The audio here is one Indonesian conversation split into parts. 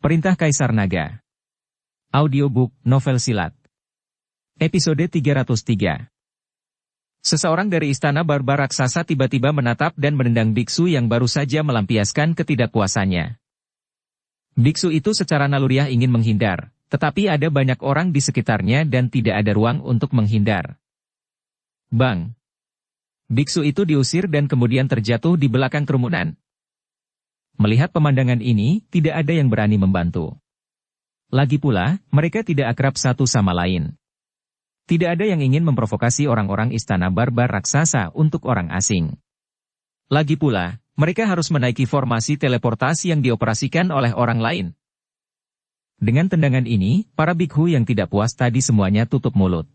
Perintah Kaisar Naga. Audiobook, novel silat. Episode 303. Seseorang dari istana barbar raksasa tiba-tiba menatap dan menendang biksu yang baru saja melampiaskan ketidakpuasannya. Biksu itu secara naluriah ingin menghindar, tetapi ada banyak orang di sekitarnya dan tidak ada ruang untuk menghindar. Bang! Biksu itu diusir dan kemudian terjatuh di belakang kerumunan. Melihat pemandangan ini, tidak ada yang berani membantu. Lagi pula, mereka tidak akrab satu sama lain. Tidak ada yang ingin memprovokasi orang-orang istana barbar raksasa untuk orang asing. Lagi pula, mereka harus menaiki formasi teleportasi yang dioperasikan oleh orang lain. Dengan tendangan ini, para bikhu yang tidak puas tadi semuanya tutup mulut.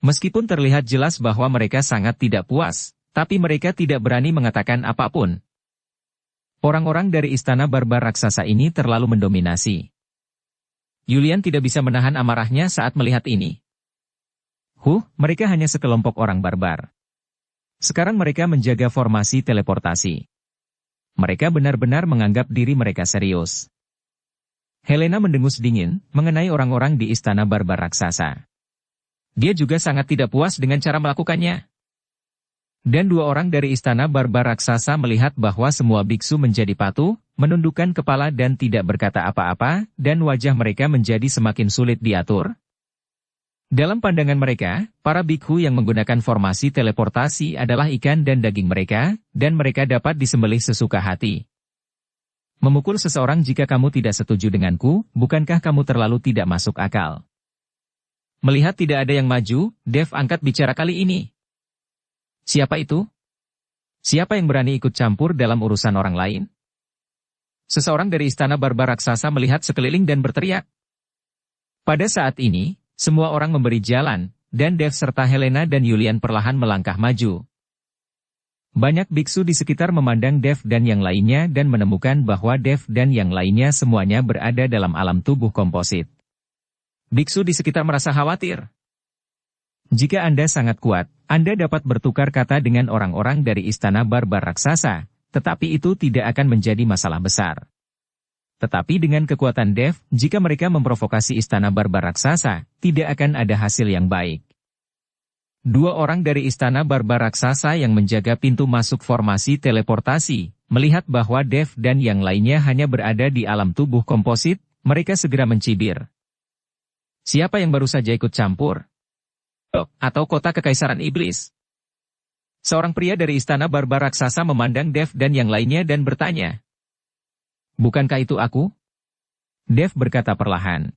Meskipun terlihat jelas bahwa mereka sangat tidak puas, tapi mereka tidak berani mengatakan apapun. Orang-orang dari istana barbar raksasa ini terlalu mendominasi. Yulian tidak bisa menahan amarahnya saat melihat ini. Mereka hanya sekelompok orang barbar. Sekarang mereka menjaga formasi teleportasi. Mereka benar-benar menganggap diri mereka serius. Helena mendengus dingin mengenai orang-orang di istana barbar raksasa. Dia juga sangat tidak puas dengan cara melakukannya. Dan dua orang dari istana barbar raksasa melihat bahwa semua biksu menjadi patuh, menundukkan kepala dan tidak berkata apa-apa, dan wajah mereka menjadi semakin sulit diatur. Dalam pandangan mereka, para bikhu yang menggunakan formasi teleportasi adalah ikan dan daging mereka, dan mereka dapat disembelih sesuka hati. Memukul seseorang jika kamu tidak setuju denganku, bukankah kamu terlalu tidak masuk akal? Melihat tidak ada yang maju, Dev angkat bicara kali ini. Siapa itu? Siapa yang berani ikut campur dalam urusan orang lain? Seseorang dari istana barbar raksasa melihat sekeliling dan berteriak. Pada saat ini, semua orang memberi jalan, dan Dev serta Helena dan Yulian perlahan melangkah maju. Banyak biksu di sekitar memandang Dev dan yang lainnya dan menemukan bahwa Dev dan yang lainnya semuanya berada dalam alam tubuh komposit. Biksu di sekitar merasa khawatir. Jika Anda sangat kuat, Anda dapat bertukar kata dengan orang-orang dari istana barbar raksasa, tetapi itu tidak akan menjadi masalah besar. Tetapi dengan kekuatan Dev, jika mereka memprovokasi istana barbar raksasa, tidak akan ada hasil yang baik. Dua orang dari istana barbar raksasa yang menjaga pintu masuk formasi teleportasi, melihat bahwa Dev dan yang lainnya hanya berada di alam tubuh komposit, mereka segera mencibir. Siapa yang baru saja ikut campur? Atau kota kekaisaran iblis? Seorang pria dari istana barbar raksasa memandang Dev dan yang lainnya dan bertanya. Bukankah itu aku? Dev berkata perlahan.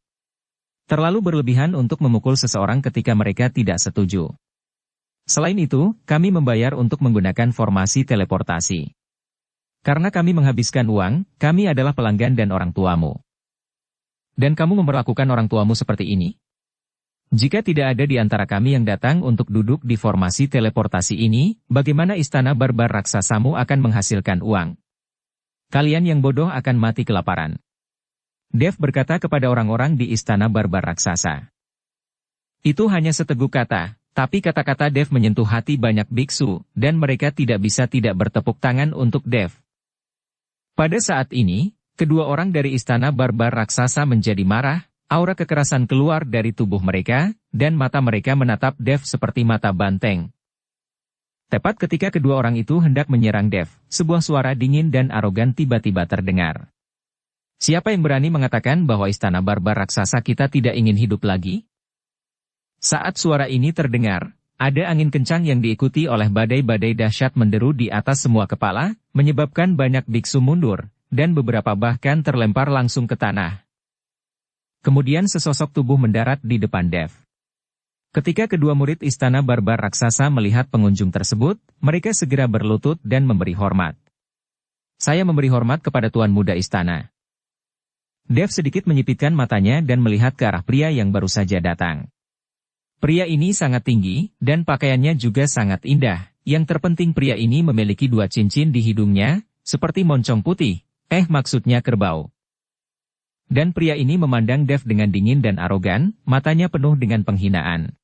Terlalu berlebihan untuk memukul seseorang ketika mereka tidak setuju. Selain itu, kami membayar untuk menggunakan formasi teleportasi. Karena kami menghabiskan uang, kami adalah pelanggan dan orang tuamu. Dan kamu memperlakukan orang tuamu seperti ini? Jika tidak ada di antara kami yang datang untuk duduk di formasi teleportasi ini, bagaimana istana barbar raksasamu akan menghasilkan uang? Kalian yang bodoh akan mati kelaparan. Dev berkata kepada orang-orang di istana barbar raksasa. Itu hanya seteguk kata, tapi kata-kata Dev menyentuh hati banyak biksu, dan mereka tidak bisa tidak bertepuk tangan untuk Dev. Pada saat ini, kedua orang dari istana barbar raksasa menjadi marah, aura kekerasan keluar dari tubuh mereka, dan mata mereka menatap Dev seperti mata banteng. Tepat ketika kedua orang itu hendak menyerang Dev, sebuah suara dingin dan arogan tiba-tiba terdengar. Siapa yang berani mengatakan bahwa istana barbar raksasa kita tidak ingin hidup lagi? Saat suara ini terdengar, ada angin kencang yang diikuti oleh badai-badai dahsyat menderu di atas semua kepala, menyebabkan banyak biksu mundur, dan beberapa bahkan terlempar langsung ke tanah. Kemudian sesosok tubuh mendarat di depan Dev. Ketika kedua murid istana barbar raksasa melihat pengunjung tersebut, mereka segera berlutut dan memberi hormat. Saya memberi hormat kepada tuan muda istana. Dev sedikit menyipitkan matanya dan melihat ke arah pria yang baru saja datang. Pria ini sangat tinggi, dan pakaiannya juga sangat indah. Yang terpenting pria ini memiliki dua cincin di hidungnya, seperti moncong putih, maksudnya kerbau. Dan pria ini memandang Dev dengan dingin dan arogan, matanya penuh dengan penghinaan.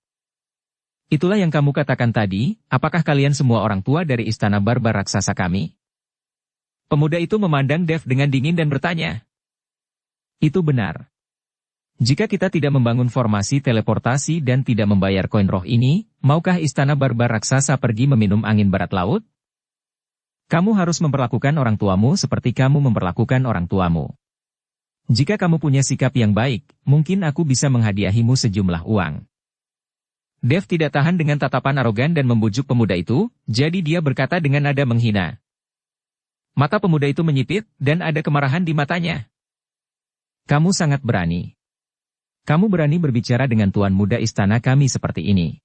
Itulah yang kamu katakan tadi, apakah kalian semua orang tua dari istana barbar raksasa kami? Pemuda itu memandang Dev dengan dingin dan bertanya. Itu benar. Jika kita tidak membangun formasi teleportasi dan tidak membayar koin roh ini, maukah istana barbar raksasa pergi meminum angin barat laut? Kamu harus memperlakukan orang tuamu seperti kamu memperlakukan orang tuamu. Jika kamu punya sikap yang baik, mungkin aku bisa menghadiahimu sejumlah uang. Dev tidak tahan dengan tatapan arogan dan membujuk pemuda itu, jadi dia berkata dengan nada menghina. Mata pemuda itu menyipit, dan ada kemarahan di matanya. Kamu sangat berani. Kamu berani berbicara dengan tuan muda istana kami seperti ini.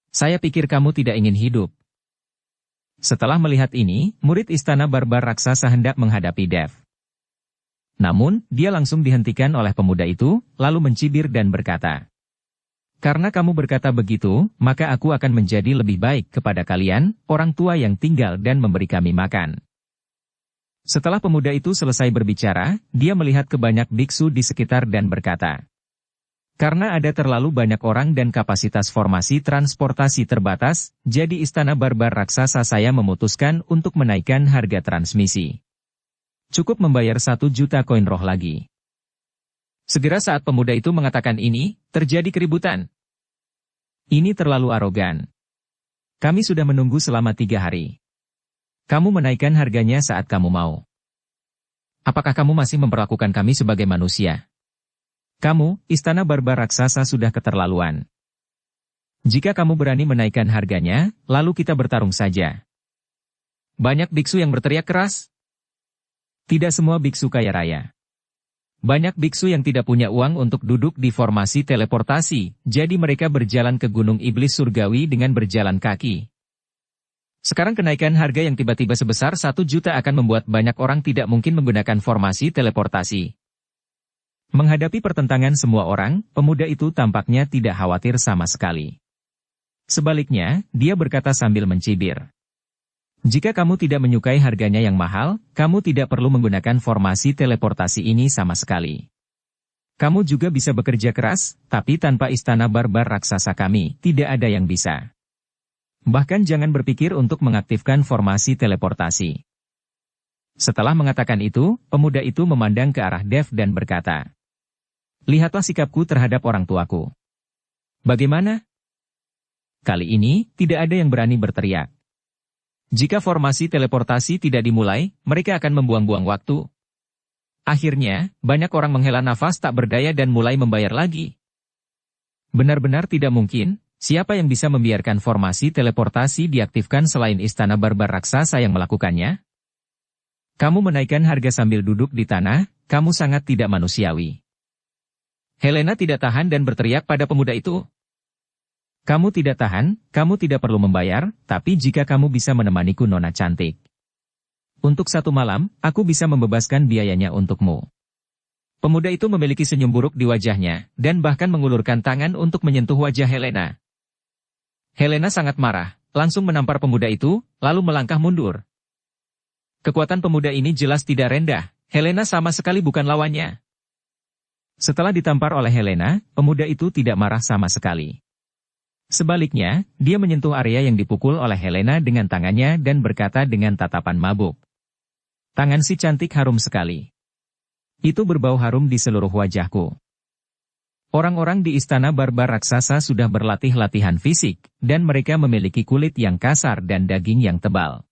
Saya pikir kamu tidak ingin hidup. Setelah melihat ini, murid istana barbar raksasa hendak menghadapi Dev. Namun, dia langsung dihentikan oleh pemuda itu, lalu mencibir dan berkata, karena kamu berkata begitu, maka aku akan menjadi lebih baik kepada kalian, orang tua yang tinggal dan memberi kami makan. Setelah pemuda itu selesai berbicara, dia melihat ke banyak biksu di sekitar dan berkata, karena ada terlalu banyak orang dan kapasitas formasi transportasi terbatas, jadi istana barbar raksasa saya memutuskan untuk menaikkan harga transmisi. Cukup membayar 1 juta koin roh lagi. Segera saat pemuda itu mengatakan ini, terjadi keributan. Ini terlalu arogan. Kami sudah menunggu selama 3 hari. Kamu menaikkan harganya saat kamu mau. Apakah kamu masih memperlakukan kami sebagai manusia? Kamu, istana barbar raksasa sudah keterlaluan. Jika kamu berani menaikkan harganya, lalu kita bertarung saja. Banyak biksu yang berteriak keras. Tidak semua biksu kaya raya. Banyak biksu yang tidak punya uang untuk duduk di formasi teleportasi, jadi mereka berjalan ke Gunung Iblis Surgawi dengan berjalan kaki. Sekarang kenaikan harga yang tiba-tiba sebesar 1 juta akan membuat banyak orang tidak mungkin menggunakan formasi teleportasi. Menghadapi pertentangan semua orang, pemuda itu tampaknya tidak khawatir sama sekali. Sebaliknya, dia berkata sambil mencibir. Jika kamu tidak menyukai harganya yang mahal, kamu tidak perlu menggunakan formasi teleportasi ini sama sekali. Kamu juga bisa bekerja keras, tapi tanpa istana barbar raksasa kami, tidak ada yang bisa. Bahkan jangan berpikir untuk mengaktifkan formasi teleportasi. Setelah mengatakan itu, pemuda itu memandang ke arah Dev dan berkata, lihatlah sikapku terhadap orang tuaku. Bagaimana? Kali ini, tidak ada yang berani berteriak. Jika formasi teleportasi tidak dimulai, mereka akan membuang-buang waktu. Akhirnya, banyak orang menghela nafas tak berdaya dan mulai membayar lagi. Benar-benar tidak mungkin, siapa yang bisa membiarkan formasi teleportasi diaktifkan selain istana barbar raksasa yang melakukannya? Kamu menaikkan harga sambil duduk di tanah, kamu sangat tidak manusiawi. Helena tidak tahan dan berteriak pada pemuda itu. Kamu tidak tahan, kamu tidak perlu membayar, tapi jika kamu bisa menemaniku nona cantik. Untuk 1 malam, aku bisa membebaskan biayanya untukmu. Pemuda itu memiliki senyum buruk di wajahnya, dan bahkan mengulurkan tangan untuk menyentuh wajah Helena. Helena sangat marah, langsung menampar pemuda itu, lalu melangkah mundur. Kekuatan pemuda ini jelas tidak rendah, Helena sama sekali bukan lawannya. Setelah ditampar oleh Helena, pemuda itu tidak marah sama sekali. Sebaliknya, dia menyentuh area yang dipukul oleh Helena dengan tangannya dan berkata dengan tatapan mabuk. Tangan si cantik harum sekali. Itu berbau harum di seluruh wajahku. Orang-orang di istana barbar raksasa sudah berlatih latihan fisik, dan mereka memiliki kulit yang kasar dan daging yang tebal.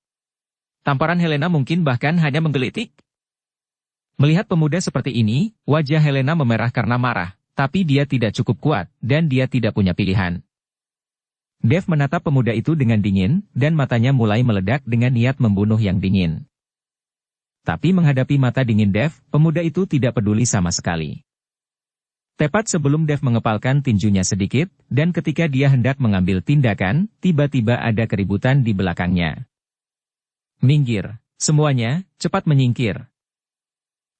Tamparan Helena mungkin bahkan hanya menggelitik. Melihat pemuda seperti ini, wajah Helena memerah karena marah, tapi dia tidak cukup kuat, dan dia tidak punya pilihan. Dev menatap pemuda itu dengan dingin, dan matanya mulai meledak dengan niat membunuh yang dingin. Tapi menghadapi mata dingin Dev, pemuda itu tidak peduli sama sekali. Tepat sebelum Dev mengepalkan tinjunya sedikit, dan ketika dia hendak mengambil tindakan, tiba-tiba ada keributan di belakangnya. Minggir, semuanya, cepat menyingkir.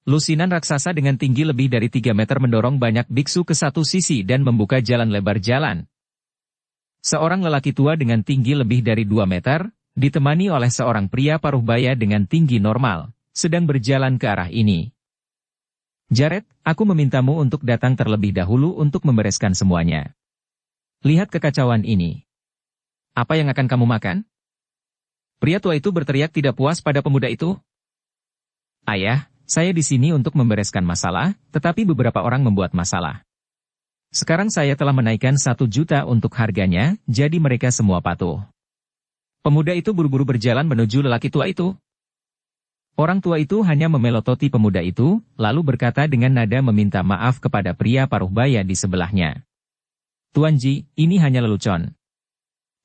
Lusinan raksasa dengan tinggi lebih dari 3 meter mendorong banyak biksu ke satu sisi dan membuka jalan lebar jalan. Seorang lelaki tua dengan tinggi lebih dari 2 meter, ditemani oleh seorang pria paruh baya dengan tinggi normal, sedang berjalan ke arah ini. Jared, aku memintamu untuk datang terlebih dahulu untuk membereskan semuanya. Lihat kekacauan ini. Apa yang akan kamu makan? Pria tua itu berteriak tidak puas pada pemuda itu. Ayah, saya di sini untuk membereskan masalah, tetapi beberapa orang membuat masalah. Sekarang saya telah menaikkan 1 juta untuk harganya, jadi mereka semua patuh. Pemuda itu buru-buru berjalan menuju lelaki tua itu. Orang tua itu hanya memelototi pemuda itu, lalu berkata dengan nada meminta maaf kepada pria paruh baya di sebelahnya. Tuan Ji, ini hanya lelucon.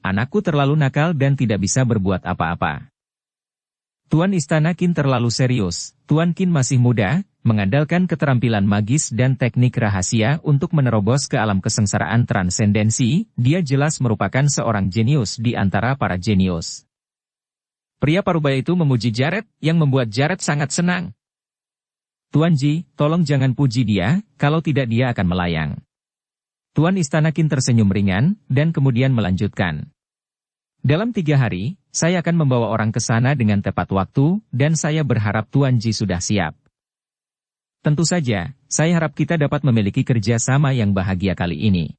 Anakku terlalu nakal dan tidak bisa berbuat apa-apa. Tuan Istana Qin terlalu serius. Tuan Qin masih muda, mengandalkan keterampilan magis dan teknik rahasia untuk menerobos ke alam kesengsaraan transendensi. Dia jelas merupakan seorang jenius di antara para jenius. Pria parubaya itu memuji Jared, yang membuat Jared sangat senang. Tuan Ji, tolong jangan puji dia, kalau tidak dia akan melayang. Tuan Istana Qin tersenyum ringan, dan kemudian melanjutkan. Dalam 3 hari, saya akan membawa orang ke sana dengan tepat waktu, dan saya berharap Tuan Ji sudah siap. Tentu saja, saya harap kita dapat memiliki kerjasama yang bahagia kali ini.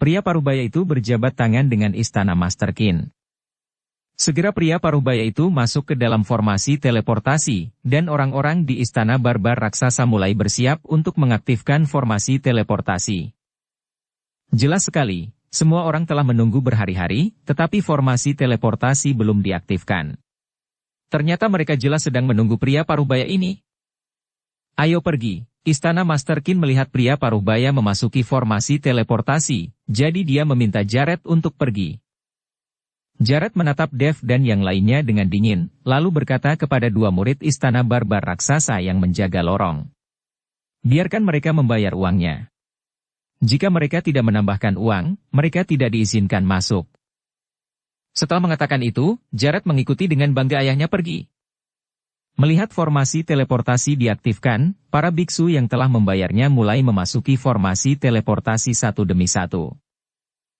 Pria parubaya itu berjabat tangan dengan Istana Master Qin. Segera pria parubaya itu masuk ke dalam formasi teleportasi, dan orang-orang di Istana Barbar Raksasa mulai bersiap untuk mengaktifkan formasi teleportasi. Jelas sekali, semua orang telah menunggu berhari-hari, tetapi formasi teleportasi belum diaktifkan. Ternyata mereka jelas sedang menunggu pria parubaya ini. Ayo pergi. Istana Master Qin melihat pria parubaya memasuki formasi teleportasi, jadi dia meminta Jared untuk pergi. Jared menatap Dev dan yang lainnya dengan dingin, lalu berkata kepada 2 murid Istana Barbar Raksasa yang menjaga lorong. Biarkan mereka membayar uangnya. Jika mereka tidak menambahkan uang, mereka tidak diizinkan masuk. Setelah mengatakan itu, Jared mengikuti dengan bangga ayahnya pergi. Melihat formasi teleportasi diaktifkan, para biksu yang telah membayarnya mulai memasuki formasi teleportasi satu demi satu.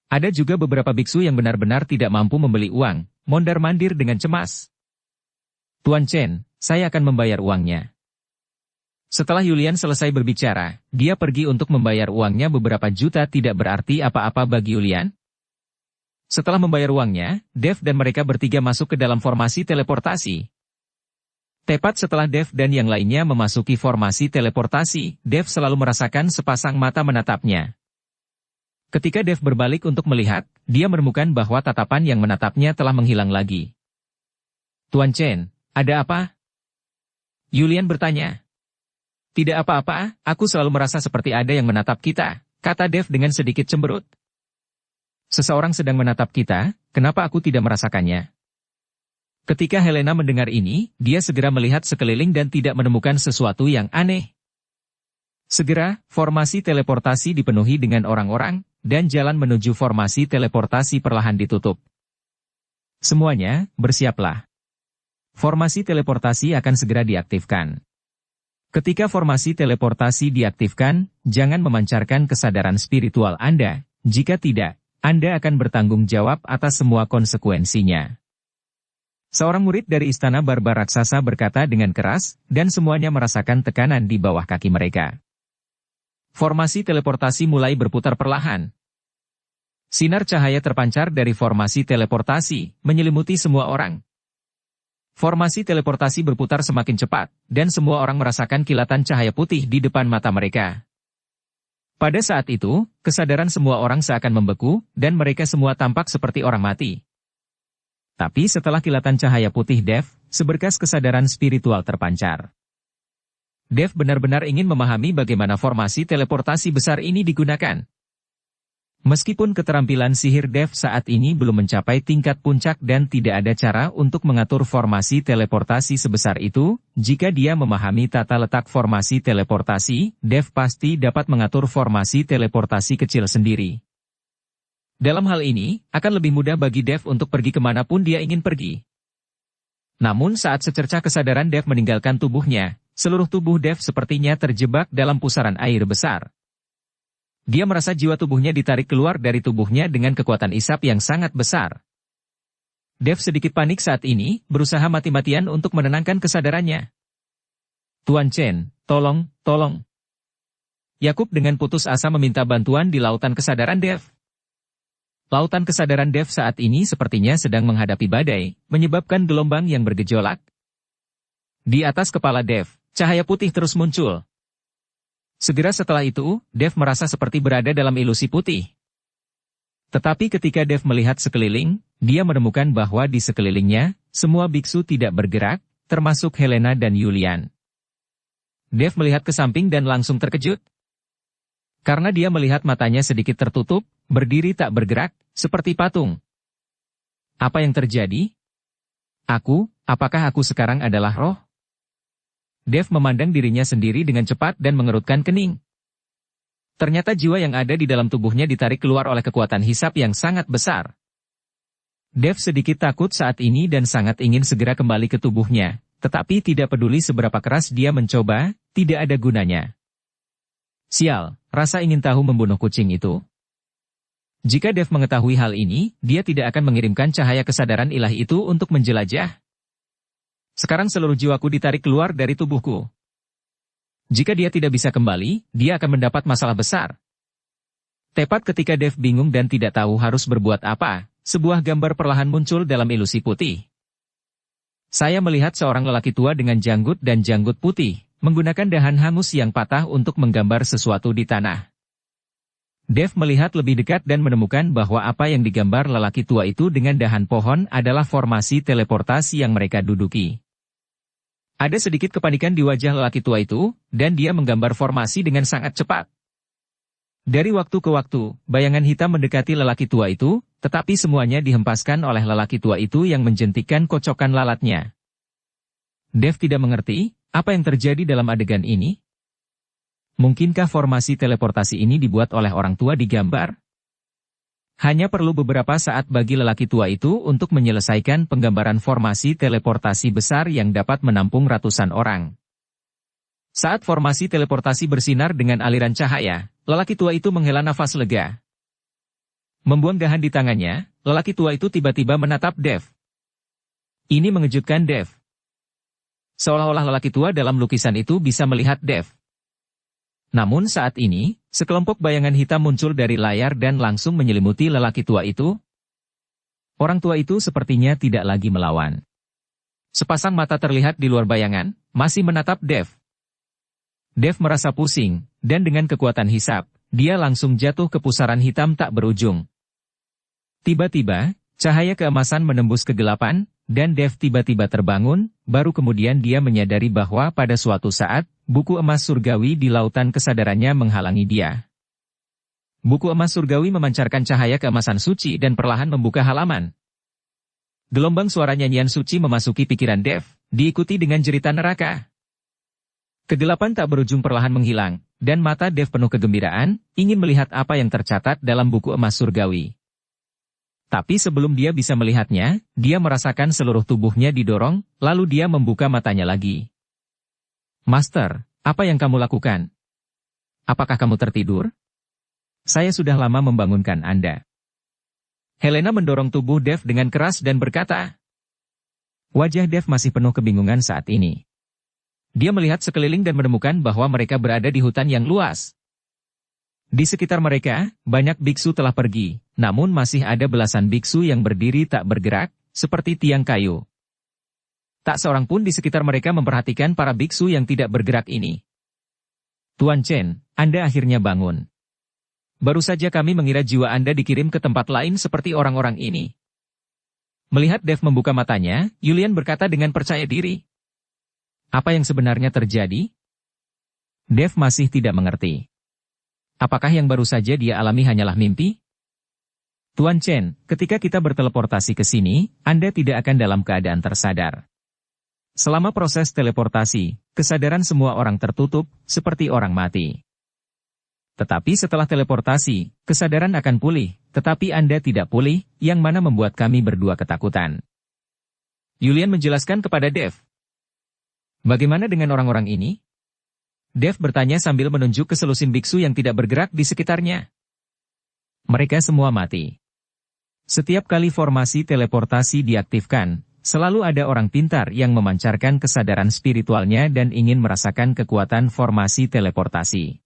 Ada juga beberapa biksu yang benar-benar tidak mampu membeli uang, mondar-mandir dengan cemas. Tuan Chen, saya akan membayar uangnya. Setelah Yulian selesai berbicara, dia pergi untuk membayar uangnya. Beberapa juta tidak berarti apa-apa bagi Yulian. Setelah membayar uangnya, Dev dan mereka bertiga masuk ke dalam formasi teleportasi. Tepat setelah Dev dan yang lainnya memasuki formasi teleportasi, Dev selalu merasakan sepasang mata menatapnya. Ketika Dev berbalik untuk melihat, dia menemukan bahwa tatapan yang menatapnya telah menghilang lagi. Tuan Chen, ada apa? Yulian bertanya. Tidak apa-apa, aku selalu merasa seperti ada yang menatap kita, kata Dev dengan sedikit cemberut. Seseorang sedang menatap kita, kenapa aku tidak merasakannya? Ketika Helena mendengar ini, dia segera melihat sekeliling dan tidak menemukan sesuatu yang aneh. Segera, formasi teleportasi dipenuhi dengan orang-orang, dan jalan menuju formasi teleportasi perlahan ditutup. Semuanya, bersiaplah. Formasi teleportasi akan segera diaktifkan. Ketika formasi teleportasi diaktifkan, jangan memancarkan kesadaran spiritual Anda, jika tidak, Anda akan bertanggung jawab atas semua konsekuensinya. Seorang murid dari Istana Barbar Raksasa berkata dengan keras, dan semuanya merasakan tekanan di bawah kaki mereka. Formasi teleportasi mulai berputar perlahan. Sinar cahaya terpancar dari formasi teleportasi, menyelimuti semua orang. Formasi teleportasi berputar semakin cepat, dan semua orang merasakan kilatan cahaya putih di depan mata mereka. Pada saat itu, kesadaran semua orang seakan membeku, dan mereka semua tampak seperti orang mati. Tapi setelah kilatan cahaya putih Dev, seberkas kesadaran spiritual terpancar. Dev benar-benar ingin memahami bagaimana formasi teleportasi besar ini digunakan. Meskipun keterampilan sihir Dev saat ini belum mencapai tingkat puncak dan tidak ada cara untuk mengatur formasi teleportasi sebesar itu, jika dia memahami tata letak formasi teleportasi, Dev pasti dapat mengatur formasi teleportasi kecil sendiri. Dalam hal ini, akan lebih mudah bagi Dev untuk pergi kemanapun dia ingin pergi. Namun saat secercah kesadaran Dev meninggalkan tubuhnya, seluruh tubuh Dev sepertinya terjebak dalam pusaran air besar. Dia merasa jiwa tubuhnya ditarik keluar dari tubuhnya dengan kekuatan isap yang sangat besar. Dev sedikit panik saat ini, berusaha mati-matian untuk menenangkan kesadarannya. Tuan Chen, tolong. Yakub dengan putus asa meminta bantuan di lautan kesadaran Dev. Lautan kesadaran Dev saat ini sepertinya sedang menghadapi badai, menyebabkan gelombang yang bergejolak. Di atas kepala Dev, cahaya putih terus muncul. Segera setelah itu, Dev merasa seperti berada dalam ilusi putih. Tetapi ketika Dev melihat sekeliling, dia menemukan bahwa di sekelilingnya, semua biksu tidak bergerak, termasuk Helena dan Julian. Dev melihat ke samping dan langsung terkejut. Karena dia melihat matanya sedikit tertutup, berdiri tak bergerak, seperti patung. Apa yang terjadi? Apakah aku sekarang adalah roh? Dev memandang dirinya sendiri dengan cepat dan mengerutkan kening. Ternyata jiwa yang ada di dalam tubuhnya ditarik keluar oleh kekuatan hisap yang sangat besar. Dev sedikit takut saat ini dan sangat ingin segera kembali ke tubuhnya, tetapi tidak peduli seberapa keras dia mencoba, tidak ada gunanya. Sial, rasa ingin tahu membunuh kucing itu. Jika Dev mengetahui hal ini, dia tidak akan mengirimkan cahaya kesadaran ilahi itu untuk menjelajah. Sekarang seluruh jiwaku ditarik keluar dari tubuhku. Jika dia tidak bisa kembali, dia akan mendapat masalah besar. Tepat ketika Dev bingung dan tidak tahu harus berbuat apa, sebuah gambar perlahan muncul dalam ilusi putih. Saya melihat seorang lelaki tua dengan janggut dan janggut putih, menggunakan dahan hangus yang patah untuk menggambar sesuatu di tanah. Dev melihat lebih dekat dan menemukan bahwa apa yang digambar lelaki tua itu dengan dahan pohon adalah formasi teleportasi yang mereka duduki. Ada sedikit kepanikan di wajah lelaki tua itu, dan dia menggambar formasi dengan sangat cepat. Dari waktu ke waktu, bayangan hitam mendekati lelaki tua itu, tetapi semuanya dihempaskan oleh lelaki tua itu yang menjentikkan kocokan lalatnya. Dev tidak mengerti, apa yang terjadi dalam adegan ini? Mungkinkah formasi teleportasi ini dibuat oleh orang tua di gambar? Hanya perlu beberapa saat bagi lelaki tua itu untuk menyelesaikan penggambaran formasi teleportasi besar yang dapat menampung ratusan orang. Saat formasi teleportasi bersinar dengan aliran cahaya, lelaki tua itu menghela nafas lega. Membuang dahan di tangannya, lelaki tua itu tiba-tiba menatap Dev. Ini mengejutkan Dev. Seolah-olah lelaki tua dalam lukisan itu bisa melihat Dev. Namun saat ini, sekelompok bayangan hitam muncul dari layar dan langsung menyelimuti lelaki tua itu. Orang tua itu sepertinya tidak lagi melawan. Sepasang mata terlihat di luar bayangan, masih menatap Dev. Dev merasa pusing, dan dengan kekuatan hisap, dia langsung jatuh ke pusaran hitam tak berujung. Tiba-tiba, cahaya keemasan menembus kegelapan, dan Dev tiba-tiba terbangun, baru kemudian dia menyadari bahwa pada suatu saat, buku emas surgawi di lautan kesadarannya menghalangi dia. Buku emas surgawi memancarkan cahaya keemasan suci dan perlahan membuka halaman. Gelombang suara nyanyian suci memasuki pikiran Dev, diikuti dengan jeritan neraka. Kegelapan tak berujung perlahan menghilang, dan mata Dev penuh kegembiraan, ingin melihat apa yang tercatat dalam buku emas surgawi. Tapi sebelum dia bisa melihatnya, dia merasakan seluruh tubuhnya didorong, lalu dia membuka matanya lagi. Master, apa yang kamu lakukan? Apakah kamu tertidur? Saya sudah lama membangunkan Anda. Helena mendorong tubuh Dev dengan keras dan berkata. Wajah Dev masih penuh kebingungan saat ini. Dia melihat sekeliling dan menemukan bahwa mereka berada di hutan yang luas. Di sekitar mereka, banyak biksu telah pergi, namun masih ada belasan biksu yang berdiri tak bergerak, seperti tiang kayu. Tak seorang pun di sekitar mereka memperhatikan para biksu yang tidak bergerak ini. Tuan Chen, Anda akhirnya bangun. Baru saja kami mengira jiwa Anda dikirim ke tempat lain seperti orang-orang ini. Melihat Dev membuka matanya, Julian berkata dengan percaya diri. Apa yang sebenarnya terjadi? Dev masih tidak mengerti. Apakah yang baru saja dia alami hanyalah mimpi? Tuan Chen, ketika kita berteleportasi ke sini, Anda tidak akan dalam keadaan tersadar. Selama proses teleportasi, kesadaran semua orang tertutup, seperti orang mati. Tetapi setelah teleportasi, kesadaran akan pulih, tetapi Anda tidak pulih, yang mana membuat kami berdua ketakutan. Julian menjelaskan kepada Dev. Bagaimana dengan orang-orang ini? Dev bertanya sambil menunjuk ke selusin biksu yang tidak bergerak di sekitarnya. Mereka semua mati. Setiap kali formasi teleportasi diaktifkan, selalu ada orang pintar yang memancarkan kesadaran spiritualnya dan ingin merasakan kekuatan formasi teleportasi.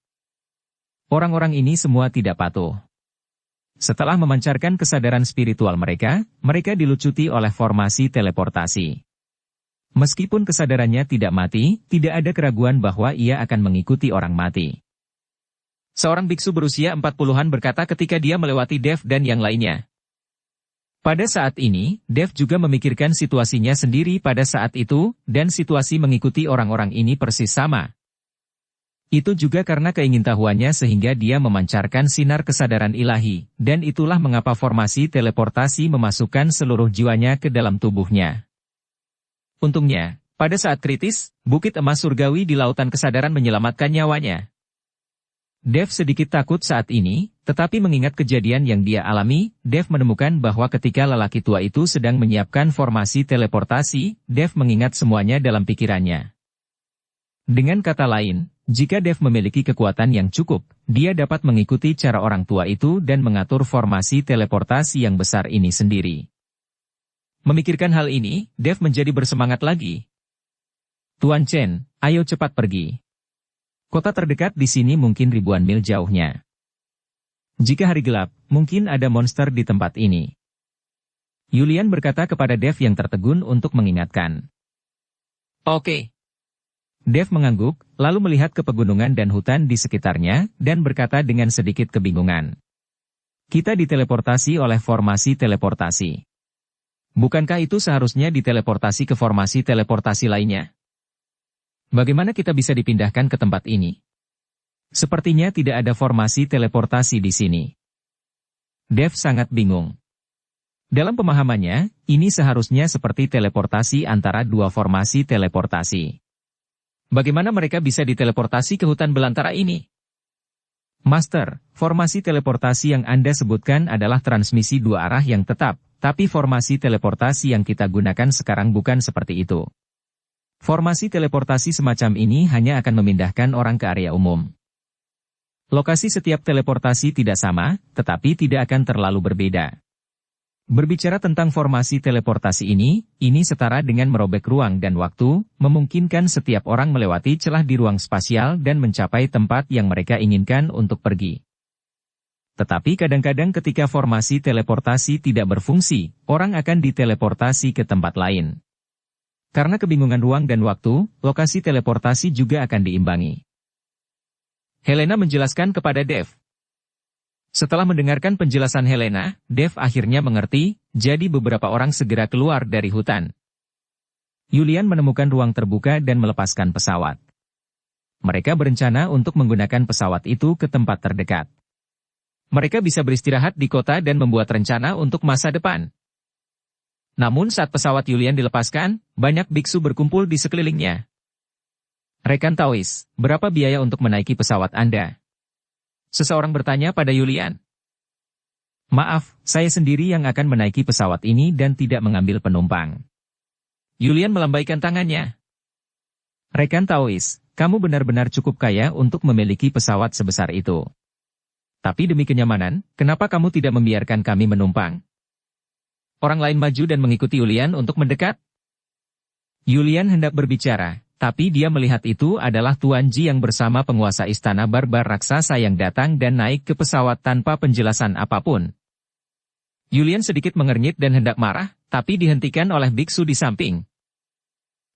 Orang-orang ini semua tidak patuh. Setelah memancarkan kesadaran spiritual mereka, mereka dilucuti oleh formasi teleportasi. Meskipun kesadarannya tidak mati, tidak ada keraguan bahwa ia akan mengikuti orang mati. Seorang biksu berusia 40-an berkata ketika dia melewati Dev dan yang lainnya. Pada saat ini, Dev juga memikirkan situasinya sendiri pada saat itu, dan situasi mengikuti orang-orang ini persis sama. Itu juga karena keingintahuannya sehingga dia memancarkan sinar kesadaran ilahi, dan itulah mengapa formasi teleportasi memasukkan seluruh jiwanya ke dalam tubuhnya. Untungnya, pada saat kritis, bukit emas surgawi di lautan kesadaran menyelamatkan nyawanya. Dev sedikit takut saat ini, tetapi mengingat kejadian yang dia alami, Dev menemukan bahwa ketika lelaki tua itu sedang menyiapkan formasi teleportasi, Dev mengingat semuanya dalam pikirannya. Dengan kata lain, jika Dev memiliki kekuatan yang cukup, dia dapat mengikuti cara orang tua itu dan mengatur formasi teleportasi yang besar ini sendiri. Memikirkan hal ini, Dev menjadi bersemangat lagi. Tuan Chen, ayo cepat pergi. Kota terdekat di sini mungkin ribuan mil jauhnya. Jika hari gelap, mungkin ada monster di tempat ini. Yulian berkata kepada Dev yang tertegun untuk mengingatkan. Oke. Dev mengangguk, lalu melihat ke pegunungan dan hutan di sekitarnya, dan berkata dengan sedikit kebingungan. Kita diteleportasi oleh formasi teleportasi. Bukankah itu seharusnya diteleportasi ke formasi teleportasi lainnya? Bagaimana kita bisa dipindahkan ke tempat ini? Sepertinya tidak ada formasi teleportasi di sini. Dev sangat bingung. Dalam pemahamannya, ini seharusnya seperti teleportasi antara dua formasi teleportasi. Bagaimana mereka bisa diteleportasi ke hutan belantara ini? Master, formasi teleportasi yang Anda sebutkan adalah transmisi dua arah yang tetap, tapi formasi teleportasi yang kita gunakan sekarang bukan seperti itu. Formasi teleportasi semacam ini hanya akan memindahkan orang ke area umum. Lokasi setiap teleportasi tidak sama, tetapi tidak akan terlalu berbeda. Berbicara tentang formasi teleportasi ini setara dengan merobek ruang dan waktu, memungkinkan setiap orang melewati celah di ruang spasial dan mencapai tempat yang mereka inginkan untuk pergi. Tetapi kadang-kadang ketika formasi teleportasi tidak berfungsi, orang akan diteleportasi ke tempat lain. Karena kebingungan ruang dan waktu, lokasi teleportasi juga akan diimbangi. Helena menjelaskan kepada Dev. Setelah mendengarkan penjelasan Helena, Dev akhirnya mengerti, jadi beberapa orang segera keluar dari hutan. Yulian menemukan ruang terbuka dan melepaskan pesawat. Mereka berencana untuk menggunakan pesawat itu ke tempat terdekat. Mereka bisa beristirahat di kota dan membuat rencana untuk masa depan. Namun saat pesawat Yulian dilepaskan, banyak biksu berkumpul di sekelilingnya. Rekan Taois, berapa biaya untuk menaiki pesawat Anda? Seseorang bertanya pada Yulian. Maaf, saya sendiri yang akan menaiki pesawat ini dan tidak mengambil penumpang. Yulian melambaikan tangannya. Rekan Taois, kamu benar-benar cukup kaya untuk memiliki pesawat sebesar itu. Tapi demi kenyamanan, kenapa kamu tidak membiarkan kami menumpang? Orang lain maju dan mengikuti Yulian untuk mendekat. Yulian hendak berbicara, tapi dia melihat itu adalah Tuan Ji yang bersama penguasa istana barbar raksasa yang datang dan naik ke pesawat tanpa penjelasan apapun. Yulian sedikit mengernyit dan hendak marah, tapi dihentikan oleh biksu di samping.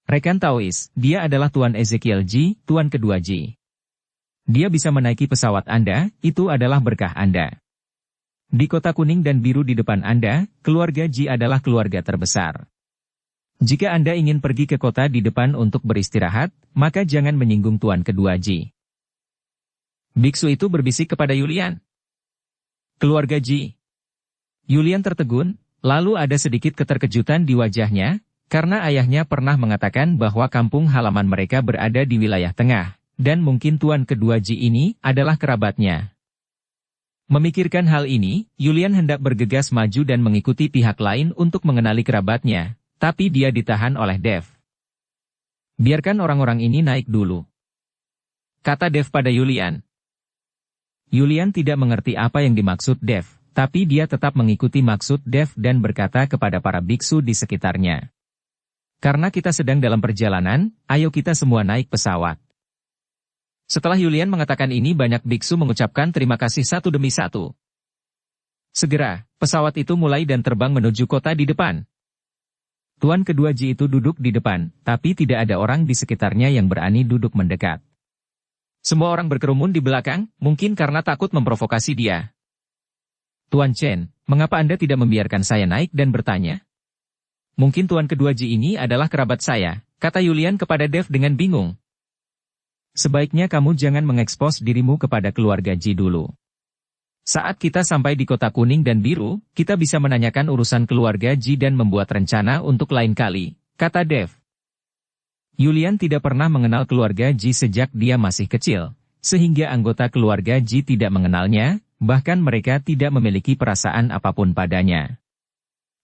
Rekan Taois, dia adalah Tuan Ezekiel Ji, Tuan kedua Ji. Dia bisa menaiki pesawat Anda, itu adalah berkah Anda. Di kota kuning dan biru di depan Anda, keluarga Ji adalah keluarga terbesar. Jika Anda ingin pergi ke kota di depan untuk beristirahat, maka jangan menyinggung Tuan kedua Ji. Biksu itu berbisik kepada Yulian. Keluarga Ji. Yulian tertegun, lalu ada sedikit keterkejutan di wajahnya, karena ayahnya pernah mengatakan bahwa kampung halaman mereka berada di wilayah tengah, dan mungkin Tuan kedua Ji ini adalah kerabatnya. Memikirkan hal ini, Yulian hendak bergegas maju dan mengikuti pihak lain untuk mengenali kerabatnya, tapi dia ditahan oleh Dev. Biarkan orang-orang ini naik dulu, kata Dev pada Yulian. Yulian tidak mengerti apa yang dimaksud Dev, tapi dia tetap mengikuti maksud Dev dan berkata kepada para biksu di sekitarnya. Karena kita sedang dalam perjalanan, ayo kita semua naik pesawat. Setelah Yulian mengatakan ini banyak biksu mengucapkan terima kasih satu demi satu. Segera, pesawat itu mulai dan terbang menuju kota di depan. Tuan kedua Ji itu duduk di depan, tapi tidak ada orang di sekitarnya yang berani duduk mendekat. Semua orang berkerumun di belakang, mungkin karena takut memprovokasi dia. Tuan Chen, mengapa Anda tidak membiarkan saya naik dan bertanya? Mungkin Tuan kedua Ji ini adalah kerabat saya, kata Yulian kepada Dev dengan bingung. Sebaiknya kamu jangan mengekspos dirimu kepada keluarga Ji dulu. Saat kita sampai di kota kuning dan biru, kita bisa menanyakan urusan keluarga Ji dan membuat rencana untuk lain kali, kata Dev. Yulian tidak pernah mengenal keluarga Ji sejak dia masih kecil, sehingga anggota keluarga Ji tidak mengenalnya, bahkan mereka tidak memiliki perasaan apapun padanya.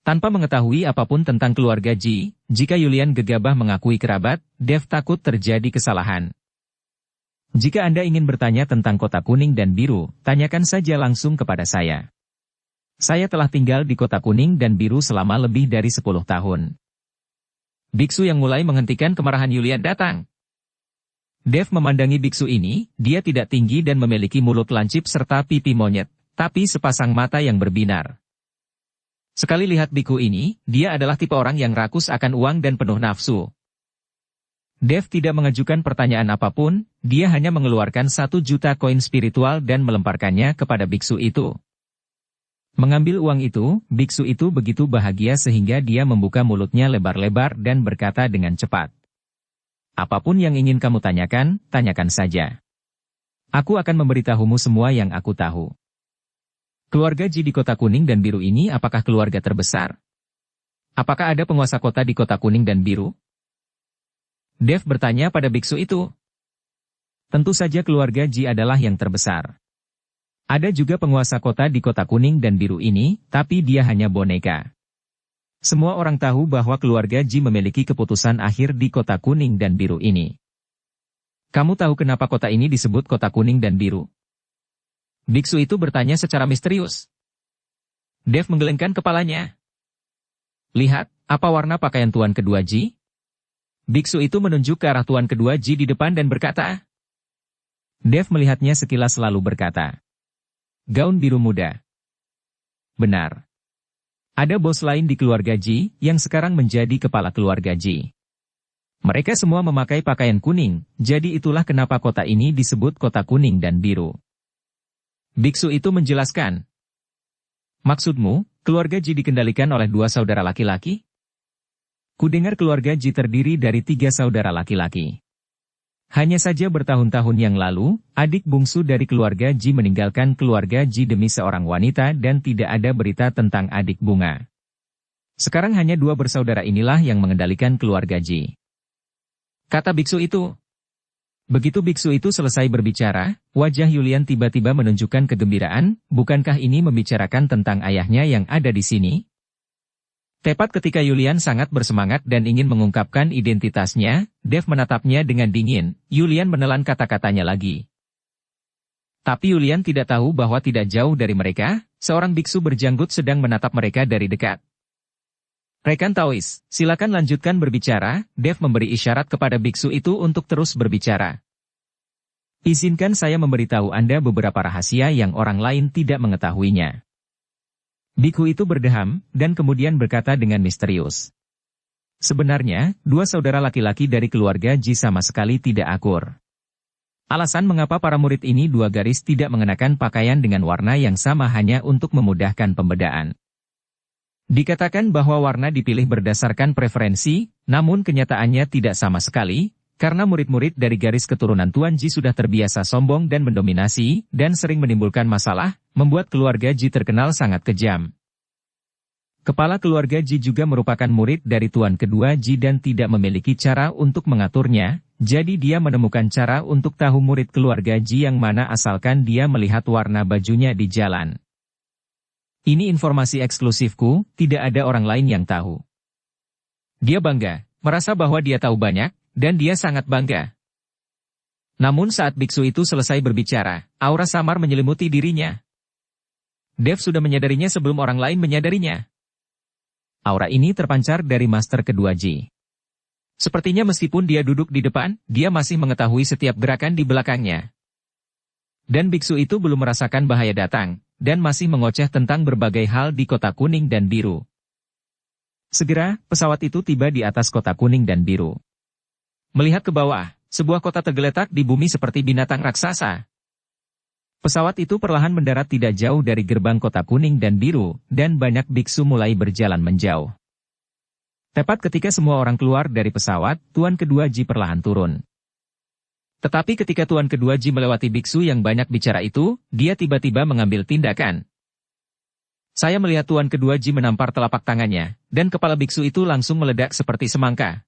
Tanpa mengetahui apapun tentang keluarga Ji, jika Yulian gegabah mengakui kerabat, Dev takut terjadi kesalahan. Jika Anda ingin bertanya tentang kota kuning dan biru, tanyakan saja langsung kepada saya. Saya telah tinggal di kota kuning dan biru selama lebih dari 10 tahun. Biksu yang mulai menghentikan kemarahan Yulian datang. Dev memandangi biksu ini, dia tidak tinggi dan memiliki mulut lancip serta pipi monyet, tapi sepasang mata yang berbinar. Sekali lihat biksu ini, dia adalah tipe orang yang rakus akan uang dan penuh nafsu. Dev tidak mengajukan pertanyaan apapun, dia hanya mengeluarkan 1 juta koin spiritual dan melemparkannya kepada biksu itu. Mengambil uang itu, biksu itu begitu bahagia sehingga dia membuka mulutnya lebar-lebar dan berkata dengan cepat. Apapun yang ingin kamu tanyakan, tanyakan saja. Aku akan memberitahumu semua yang aku tahu. Keluarga Ji di kota kuning dan biru ini apakah keluarga terbesar? Apakah ada penguasa kota di kota kuning dan biru? Dev bertanya pada biksu itu. Tentu saja keluarga Ji adalah yang terbesar. Ada juga penguasa kota di kota kuning dan biru ini, tapi dia hanya boneka. Semua orang tahu bahwa keluarga Ji memiliki keputusan akhir di kota kuning dan biru ini. Kamu tahu kenapa kota ini disebut kota kuning dan biru? Biksu itu bertanya secara misterius. Dev menggelengkan kepalanya. Lihat, apa warna pakaian Tuan kedua Ji? Biksu itu menunjuk ke arah Tuan kedua Ji di depan dan berkata. Dev melihatnya sekilas lalu berkata. Gaun biru muda. Benar. Ada bos lain di keluarga Ji, yang sekarang menjadi kepala keluarga Ji. Mereka semua memakai pakaian kuning, jadi itulah kenapa kota ini disebut kota kuning dan biru. Biksu itu menjelaskan. Maksudmu, keluarga Ji dikendalikan oleh 2 saudara laki-laki? Kudengar keluarga Ji terdiri dari 3 saudara laki-laki. Hanya saja bertahun-tahun yang lalu, adik bungsu dari keluarga Ji meninggalkan keluarga Ji demi seorang wanita dan tidak ada berita tentang adik bunga. Sekarang hanya 2 bersaudara inilah yang mengendalikan keluarga Ji. Kata biksu itu. Begitu biksu itu selesai berbicara, wajah Yulian tiba-tiba menunjukkan kegembiraan, bukankah ini membicarakan tentang ayahnya yang ada di sini? Tepat ketika Yulian sangat bersemangat dan ingin mengungkapkan identitasnya, Dev menatapnya dengan dingin. Yulian menelan kata-katanya lagi. Tapi Yulian tidak tahu bahwa tidak jauh dari mereka, seorang biksu berjanggut sedang menatap mereka dari dekat. Rekan Taois, silakan lanjutkan berbicara. Dev memberi isyarat kepada biksu itu untuk terus berbicara. Izinkan saya memberitahu Anda beberapa rahasia yang orang lain tidak mengetahuinya. Biksu itu berdeham, dan kemudian berkata dengan misterius. Sebenarnya, 2 saudara laki-laki dari keluarga Ji sama sekali tidak akur. Alasan mengapa para murid ini 2 garis tidak mengenakan pakaian dengan warna yang sama hanya untuk memudahkan pembedaan. Dikatakan bahwa warna dipilih berdasarkan preferensi, namun kenyataannya tidak sama sekali, karena murid-murid dari garis keturunan Tuan Ji sudah terbiasa sombong dan mendominasi, dan sering menimbulkan masalah, membuat keluarga Ji terkenal sangat kejam. Kepala keluarga Ji juga merupakan murid dari Tuan kedua Ji dan tidak memiliki cara untuk mengaturnya, jadi dia menemukan cara untuk tahu murid keluarga Ji yang mana asalkan dia melihat warna bajunya di jalan. Ini informasi eksklusifku, tidak ada orang lain yang tahu. Dia bangga, merasa bahwa dia tahu banyak, dan dia sangat bangga. Namun saat biksu itu selesai berbicara, aura samar menyelimuti dirinya. Dev sudah menyadarinya sebelum orang lain menyadarinya. Aura ini terpancar dari master kedua Ji. Sepertinya meskipun dia duduk di depan, dia masih mengetahui setiap gerakan di belakangnya. Dan biksu itu belum merasakan bahaya datang, dan masih mengoceh tentang berbagai hal di kota kuning dan biru. Segera, pesawat itu tiba di atas kota kuning dan biru. Melihat ke bawah, sebuah kota tergeletak di bumi seperti binatang raksasa. Pesawat itu perlahan mendarat tidak jauh dari gerbang kota kuning dan biru, dan banyak biksu mulai berjalan menjauh. Tepat ketika semua orang keluar dari pesawat, Tuan Kedua Ji perlahan turun. Tetapi ketika Tuan Kedua Ji melewati biksu yang banyak bicara itu, dia tiba-tiba mengambil tindakan. Saya melihat Tuan Kedua Ji menampar telapak tangannya, dan kepala biksu itu langsung meledak seperti semangka.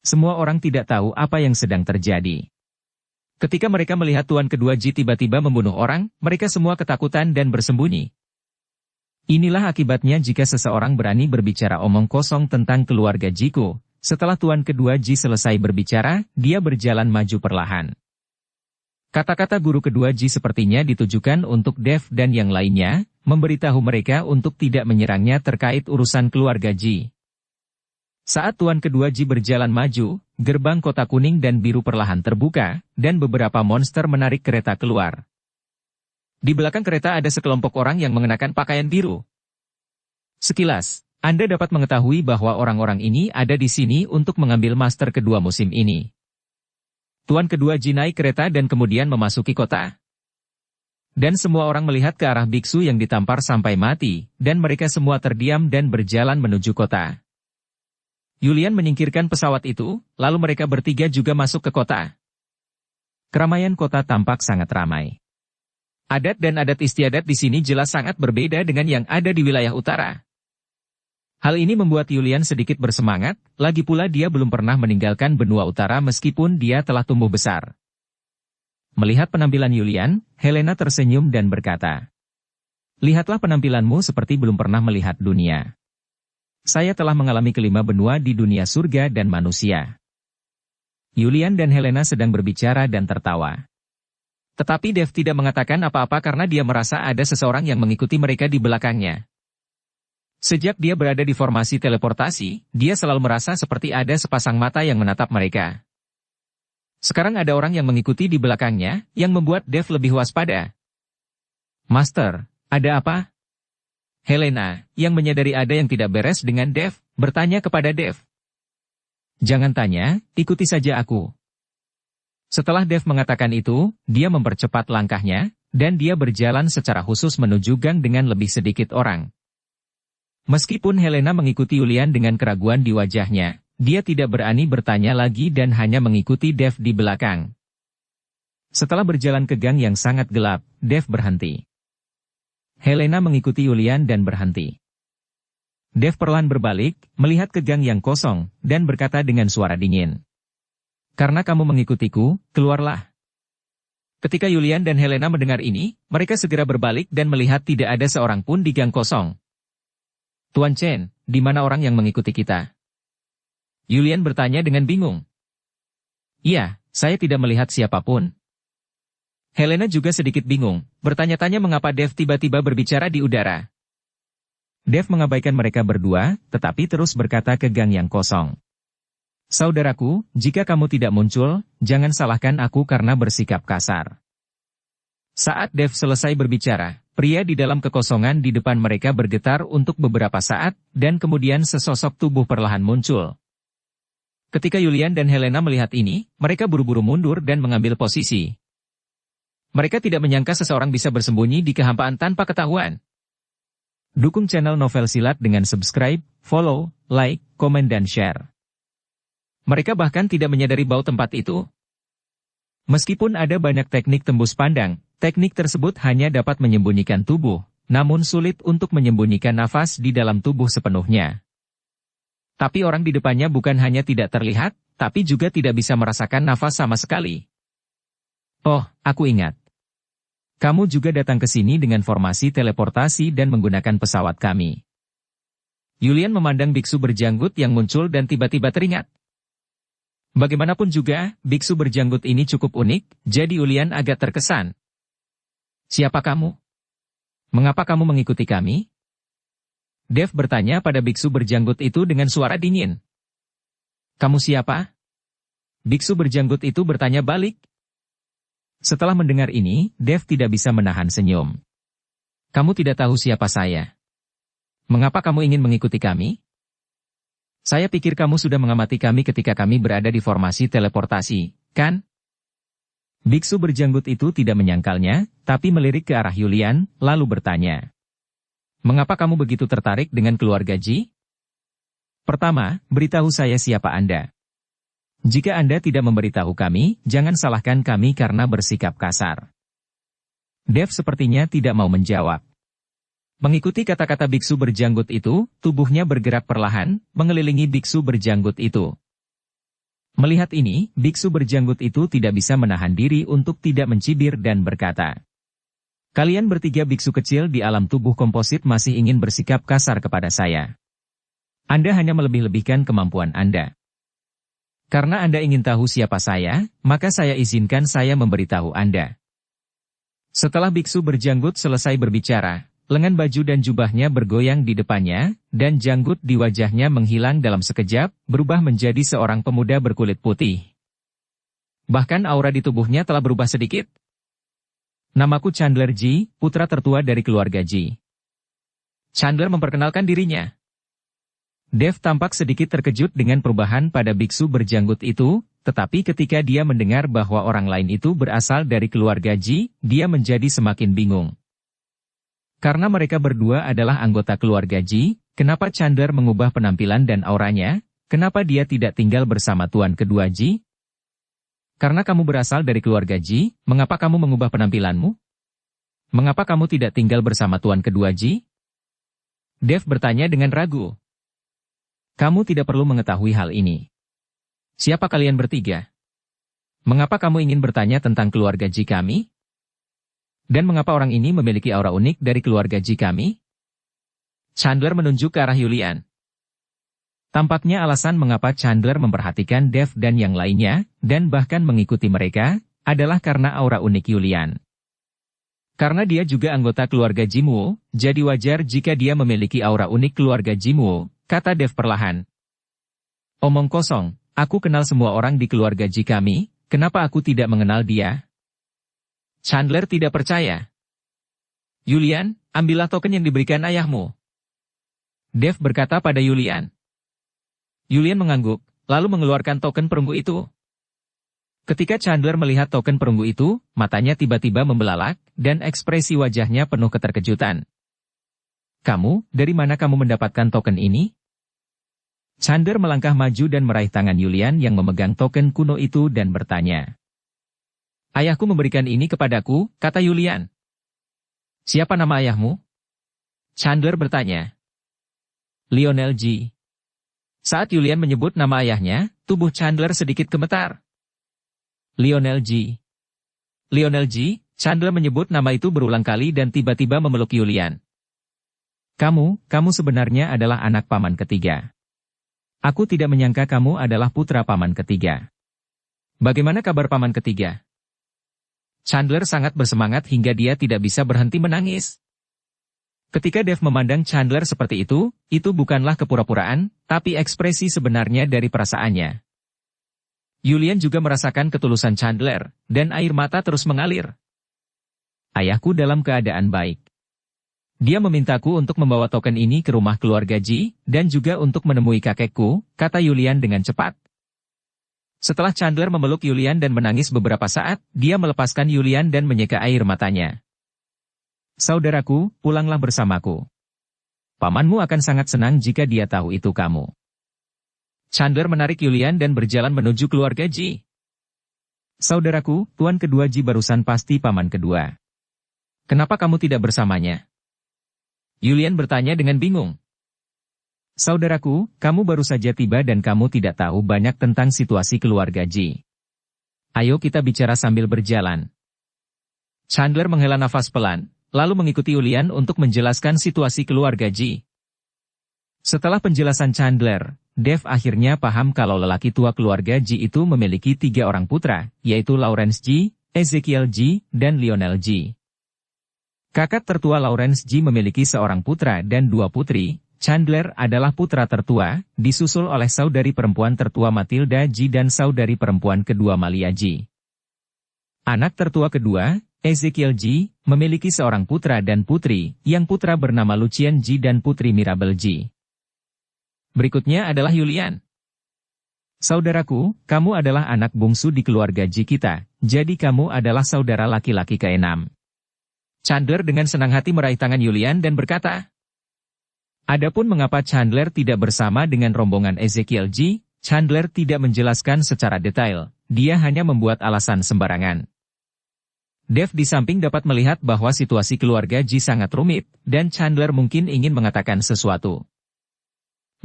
Semua orang tidak tahu apa yang sedang terjadi. Ketika mereka melihat Tuan Kedua Ji tiba-tiba membunuh orang, mereka semua ketakutan dan bersembunyi. Inilah akibatnya jika seseorang berani berbicara omong kosong tentang keluarga Jiku. Setelah Tuan Kedua Ji selesai berbicara, dia berjalan maju perlahan. Kata-kata guru kedua Ji sepertinya ditujukan untuk Dev dan yang lainnya, memberitahu mereka untuk tidak menyerangnya terkait urusan keluarga Ji. Saat Tuan Kedua Ji berjalan maju, gerbang kota kuning dan biru perlahan terbuka, dan beberapa monster menarik kereta keluar. Di belakang kereta ada sekelompok orang yang mengenakan pakaian biru. Sekilas, Anda dapat mengetahui bahwa orang-orang ini ada di sini untuk mengambil master kedua musim ini. Tuan Kedua Ji naik kereta dan kemudian memasuki kota. Dan semua orang melihat ke arah biksu yang ditampar sampai mati, dan mereka semua terdiam dan berjalan menuju kota. Yulian menyingkirkan pesawat itu, lalu mereka bertiga juga masuk ke kota. Keramaian kota tampak sangat ramai. Adat dan adat istiadat di sini jelas sangat berbeda dengan yang ada di wilayah utara. Hal ini membuat Yulian sedikit bersemangat, lagi pula dia belum pernah meninggalkan benua utara meskipun dia telah tumbuh besar. Melihat penampilan Yulian, Helena tersenyum dan berkata, "Lihatlah penampilanmu seperti belum pernah melihat dunia. Saya telah mengalami kelima benua di dunia surga dan manusia." Yulian dan Helena sedang berbicara dan tertawa. Tetapi Dev tidak mengatakan apa-apa karena dia merasa ada seseorang yang mengikuti mereka di belakangnya. Sejak dia berada di formasi teleportasi, dia selalu merasa seperti ada sepasang mata yang menatap mereka. Sekarang ada orang yang mengikuti di belakangnya, yang membuat Dev lebih waspada. "Master, ada apa?" Helena, yang menyadari ada yang tidak beres dengan Dev, bertanya kepada Dev. "Jangan tanya, ikuti saja aku." Setelah Dev mengatakan itu, dia mempercepat langkahnya, dan dia berjalan secara khusus menuju gang dengan lebih sedikit orang. Meskipun Helena mengikuti Yulian dengan keraguan di wajahnya, dia tidak berani bertanya lagi dan hanya mengikuti Dev di belakang. Setelah berjalan ke gang yang sangat gelap, Dev berhenti. Helena mengikuti Yulian dan berhenti. Dev perlahan berbalik, melihat ke gang yang kosong, dan berkata dengan suara dingin, "Karena kamu mengikutiku, keluarlah." Ketika Yulian dan Helena mendengar ini, mereka segera berbalik dan melihat tidak ada seorang pun di gang kosong. "Tuan Chen, di mana orang yang mengikuti kita?" Yulian bertanya dengan bingung. "Iya, saya tidak melihat siapapun." Helena juga sedikit bingung, bertanya-tanya mengapa Dev tiba-tiba berbicara di udara. Dev mengabaikan mereka berdua, tetapi terus berkata ke gang yang kosong. "Saudaraku, jika kamu tidak muncul, jangan salahkan aku karena bersikap kasar." Saat Dev selesai berbicara, pria di dalam kekosongan di depan mereka bergetar untuk beberapa saat, dan kemudian sesosok tubuh perlahan muncul. Ketika Yulian dan Helena melihat ini, mereka buru-buru mundur dan mengambil posisi. Mereka tidak menyangka seseorang bisa bersembunyi di kehampaan tanpa ketahuan. Dukung channel Novel Silat dengan subscribe, follow, like, komen dan share. Mereka bahkan tidak menyadari bau tempat itu. Meskipun ada banyak teknik tembus pandang, teknik tersebut hanya dapat menyembunyikan tubuh, namun sulit untuk menyembunyikan nafas di dalam tubuh sepenuhnya. Tapi orang di depannya bukan hanya tidak terlihat, tapi juga tidak bisa merasakan nafas sama sekali. "Oh, aku ingat. Kamu juga datang ke sini dengan formasi teleportasi dan menggunakan pesawat kami." Yulian memandang biksu berjanggut yang muncul dan tiba-tiba teringat. Bagaimanapun juga, biksu berjanggut ini cukup unik, jadi Yulian agak terkesan. "Siapa kamu? Mengapa kamu mengikuti kami?" Dev bertanya pada biksu berjanggut itu dengan suara dingin. "Kamu siapa?" Biksu berjanggut itu bertanya balik. Setelah mendengar ini, Dev tidak bisa menahan senyum. "Kamu tidak tahu siapa saya. Mengapa kamu ingin mengikuti kami?" Saya pikir kamu sudah mengamati kami ketika kami berada di formasi teleportasi, kan? Biksu berjanggut itu tidak menyangkalnya, tapi melirik ke arah Yulian, lalu bertanya. Mengapa kamu begitu tertarik dengan keluarga Ji? Pertama, beritahu saya siapa Anda. Jika Anda tidak memberitahu kami, jangan salahkan kami karena bersikap kasar. Dev sepertinya tidak mau menjawab. Mengikuti kata-kata biksu berjanggut itu, tubuhnya bergerak perlahan, mengelilingi biksu berjanggut itu. Melihat ini, biksu berjanggut itu tidak bisa menahan diri untuk tidak mencibir dan berkata, "Kalian bertiga biksu kecil di alam tubuh komposit masih ingin bersikap kasar kepada saya. Anda hanya melebih-lebihkan kemampuan Anda. Karena Anda ingin tahu siapa saya, maka saya izinkan saya memberitahu Anda." Setelah biksu berjanggut selesai berbicara, lengan baju dan jubahnya bergoyang di depannya, dan janggut di wajahnya menghilang dalam sekejap, berubah menjadi seorang pemuda berkulit putih. Bahkan aura di tubuhnya telah berubah sedikit. Namaku Chandler Ji, putra tertua dari keluarga Ji. Chandler memperkenalkan dirinya. Dev tampak sedikit terkejut dengan perubahan pada biksu berjanggut itu, tetapi ketika dia mendengar bahwa orang lain itu berasal dari keluarga Ji, dia menjadi semakin bingung. Karena mereka berdua adalah anggota keluarga Ji, kenapa Chandler mengubah penampilan dan auranya? Kenapa dia tidak tinggal bersama tuan kedua Ji? Karena kamu berasal dari keluarga Ji, mengapa kamu mengubah penampilanmu? Mengapa kamu tidak tinggal bersama tuan kedua Ji? Dev bertanya dengan ragu. Kamu tidak perlu mengetahui hal ini. Siapa kalian bertiga? Mengapa kamu ingin bertanya tentang keluarga Ji kami? Dan mengapa orang ini memiliki aura unik dari keluarga Ji kami? Chandler menunjuk ke arah Yulian. Tampaknya alasan mengapa Chandler memperhatikan Dev dan yang lainnya, dan bahkan mengikuti mereka, adalah karena aura unik Yulian. Karena dia juga anggota keluarga Jimu, jadi wajar jika dia memiliki aura unik keluarga Jimu, kata Dev perlahan. Omong kosong, aku kenal semua orang di keluarga Ji kami, kenapa aku tidak mengenal dia? Chandler tidak percaya. Yulian, ambillah token yang diberikan ayahmu. Dev berkata pada Yulian. Yulian mengangguk, lalu mengeluarkan token perunggu itu. Ketika Chandler melihat token perunggu itu, matanya tiba-tiba membelalak, dan ekspresi wajahnya penuh keterkejutan. Kamu, dari mana kamu mendapatkan token ini? Chandler melangkah maju dan meraih tangan Yulian yang memegang token kuno itu dan bertanya. Ayahku memberikan ini kepadaku, kata Yulian. Siapa nama ayahmu? Chandler bertanya. Lionel Ji. Saat Yulian menyebut nama ayahnya, tubuh Chandler sedikit gemetar. Lionel Ji. Lionel Ji, Chandler menyebut nama itu berulang kali dan tiba-tiba memeluk Yulian. Kamu sebenarnya adalah anak paman ketiga. Aku tidak menyangka kamu adalah putra paman ketiga. Bagaimana kabar paman ketiga? Chandler sangat bersemangat hingga dia tidak bisa berhenti menangis. Ketika Dev memandang Chandler seperti itu bukanlah kepura-puraan, tapi ekspresi sebenarnya dari perasaannya. Yulian juga merasakan ketulusan Chandler, dan air mata terus mengalir. Ayahku dalam keadaan baik. Dia memintaku untuk membawa token ini ke rumah keluarga Ji, dan juga untuk menemui kakekku, kata Yulian dengan cepat. Setelah Chandler memeluk Yulian dan menangis beberapa saat, dia melepaskan Yulian dan menyeka air matanya. Saudaraku, pulanglah bersamaku. Pamanmu akan sangat senang jika dia tahu itu kamu. Chandler menarik Yulian dan berjalan menuju keluarga Ji. Saudaraku, tuan kedua Ji barusan pasti paman kedua. Kenapa kamu tidak bersamanya? Yulian bertanya dengan bingung. Saudaraku, kamu baru saja tiba dan kamu tidak tahu banyak tentang situasi keluarga Ji. Ayo kita bicara sambil berjalan. Chandler menghela nafas pelan, lalu mengikuti Yulian untuk menjelaskan situasi keluarga Ji. Setelah penjelasan Chandler, Dev akhirnya paham kalau lelaki tua keluarga Ji itu memiliki 3 orang putra, yaitu Lawrence Ji, Ezekiel Ji, dan Lionel Ji. Kakak tertua Lawrence Ji memiliki seorang putra dan 2 putri. Chandler adalah putra tertua, disusul oleh saudari perempuan tertua Matilda Ji dan saudari perempuan kedua Malia Ji. Anak tertua kedua, Ezekiel Ji, memiliki seorang putra dan putri, yang putra bernama Lucien Ji dan putri Mirabel Ji. Berikutnya adalah Julian. Saudaraku, kamu adalah anak bungsu di keluarga Ji kita, jadi kamu adalah saudara laki-laki keenam. Chandler dengan senang hati meraih tangan Julian dan berkata. Adapun mengapa Chandler tidak bersama dengan rombongan Ezekiel Ji, Chandler tidak menjelaskan secara detail, dia hanya membuat alasan sembarangan. Dev di samping dapat melihat bahwa situasi keluarga Ji sangat rumit, dan Chandler mungkin ingin mengatakan sesuatu.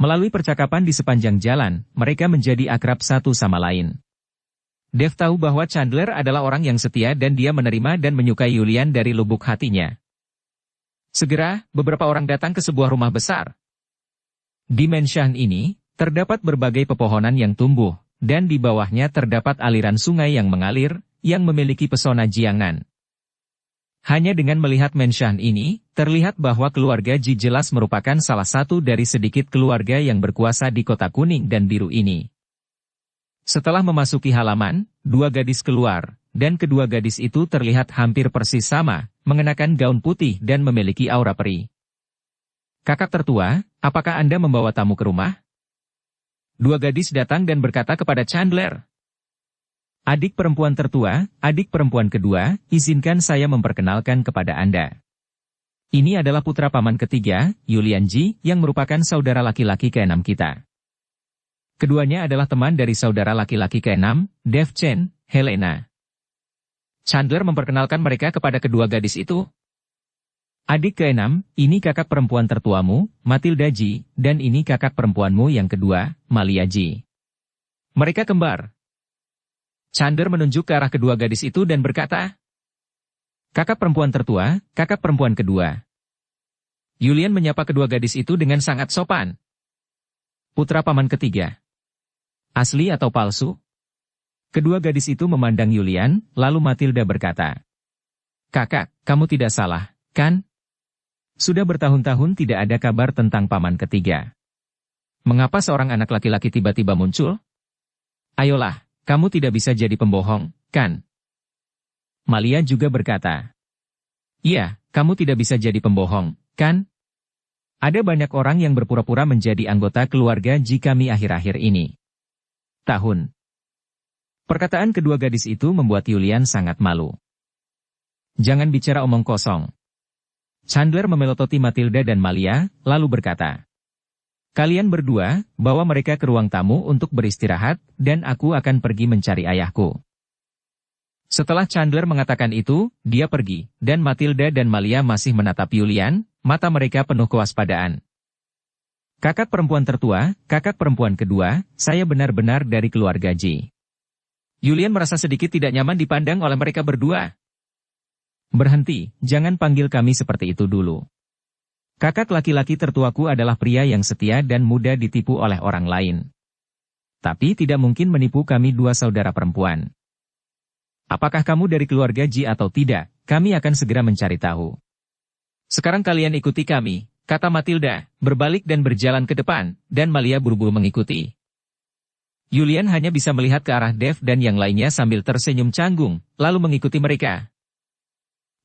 Melalui percakapan di sepanjang jalan, mereka menjadi akrab satu sama lain. Dev tahu bahwa Chandler adalah orang yang setia dan dia menerima dan menyukai Julian dari lubuk hatinya. Segera, beberapa orang datang ke sebuah rumah besar. Di mansion ini, terdapat berbagai pepohonan yang tumbuh, dan di bawahnya terdapat aliran sungai yang mengalir, yang memiliki pesona Jiangnan. Hanya dengan melihat mansion ini, terlihat bahwa keluarga Ji jelas merupakan salah satu dari sedikit keluarga yang berkuasa di kota kuning dan biru ini. Setelah memasuki halaman, dua gadis keluar, dan kedua gadis itu terlihat hampir persis sama, mengenakan gaun putih dan memiliki aura peri. Kakak tertua, apakah Anda membawa tamu ke rumah? Dua gadis datang dan berkata kepada Chandler. Adik perempuan tertua, adik perempuan kedua, izinkan saya memperkenalkan kepada Anda. Ini adalah putra paman ketiga, Julian Ji, yang merupakan saudara laki-laki keenam kita. Keduanya adalah teman dari saudara laki-laki keenam, Dev Chen, Helena. Chandler memperkenalkan mereka kepada kedua gadis itu. Adik keenam, ini kakak perempuan tertuamu, Matilda Ji, dan ini kakak perempuanmu yang kedua, Malia Ji. Mereka kembar. Chandler menunjuk ke arah kedua gadis itu dan berkata, kakak perempuan tertua, kakak perempuan kedua. Julian menyapa kedua gadis itu dengan sangat sopan. Putra paman ketiga. Asli atau palsu? Kedua gadis itu memandang Julian, lalu Matilda berkata, kakak, kamu tidak salah, kan? Sudah bertahun-tahun tidak ada kabar tentang paman ketiga. Mengapa seorang anak laki-laki tiba-tiba muncul? Ayolah. Kamu tidak bisa jadi pembohong, kan? Malia juga berkata. Iya, kamu tidak bisa jadi pembohong, kan? Ada banyak orang yang berpura-pura menjadi anggota keluarga Ji kami akhir-akhir ini. Tahun. Perkataan kedua gadis itu membuat Julian sangat malu. Jangan bicara omong kosong. Chandler memelototi Matilda dan Malia, lalu berkata. Kalian berdua, bawa mereka ke ruang tamu untuk beristirahat, dan aku akan pergi mencari ayahku. Setelah Chandler mengatakan itu, dia pergi, dan Matilda dan Malia masih menatap Julian, mata mereka penuh kewaspadaan. Kakak perempuan tertua, kakak perempuan kedua, saya benar-benar dari keluarga Ji. Julian merasa sedikit tidak nyaman dipandang oleh mereka berdua. Berhenti, jangan panggil kami seperti itu dulu. Kakak laki-laki tertuaku adalah pria yang setia dan mudah ditipu oleh orang lain. Tapi tidak mungkin menipu kami dua saudara perempuan. Apakah kamu dari keluarga Ji atau tidak, kami akan segera mencari tahu. Sekarang kalian ikuti kami, kata Matilda, berbalik dan berjalan ke depan, dan Malia buru-buru mengikuti. Julian hanya bisa melihat ke arah Dev dan yang lainnya sambil tersenyum canggung, lalu mengikuti mereka.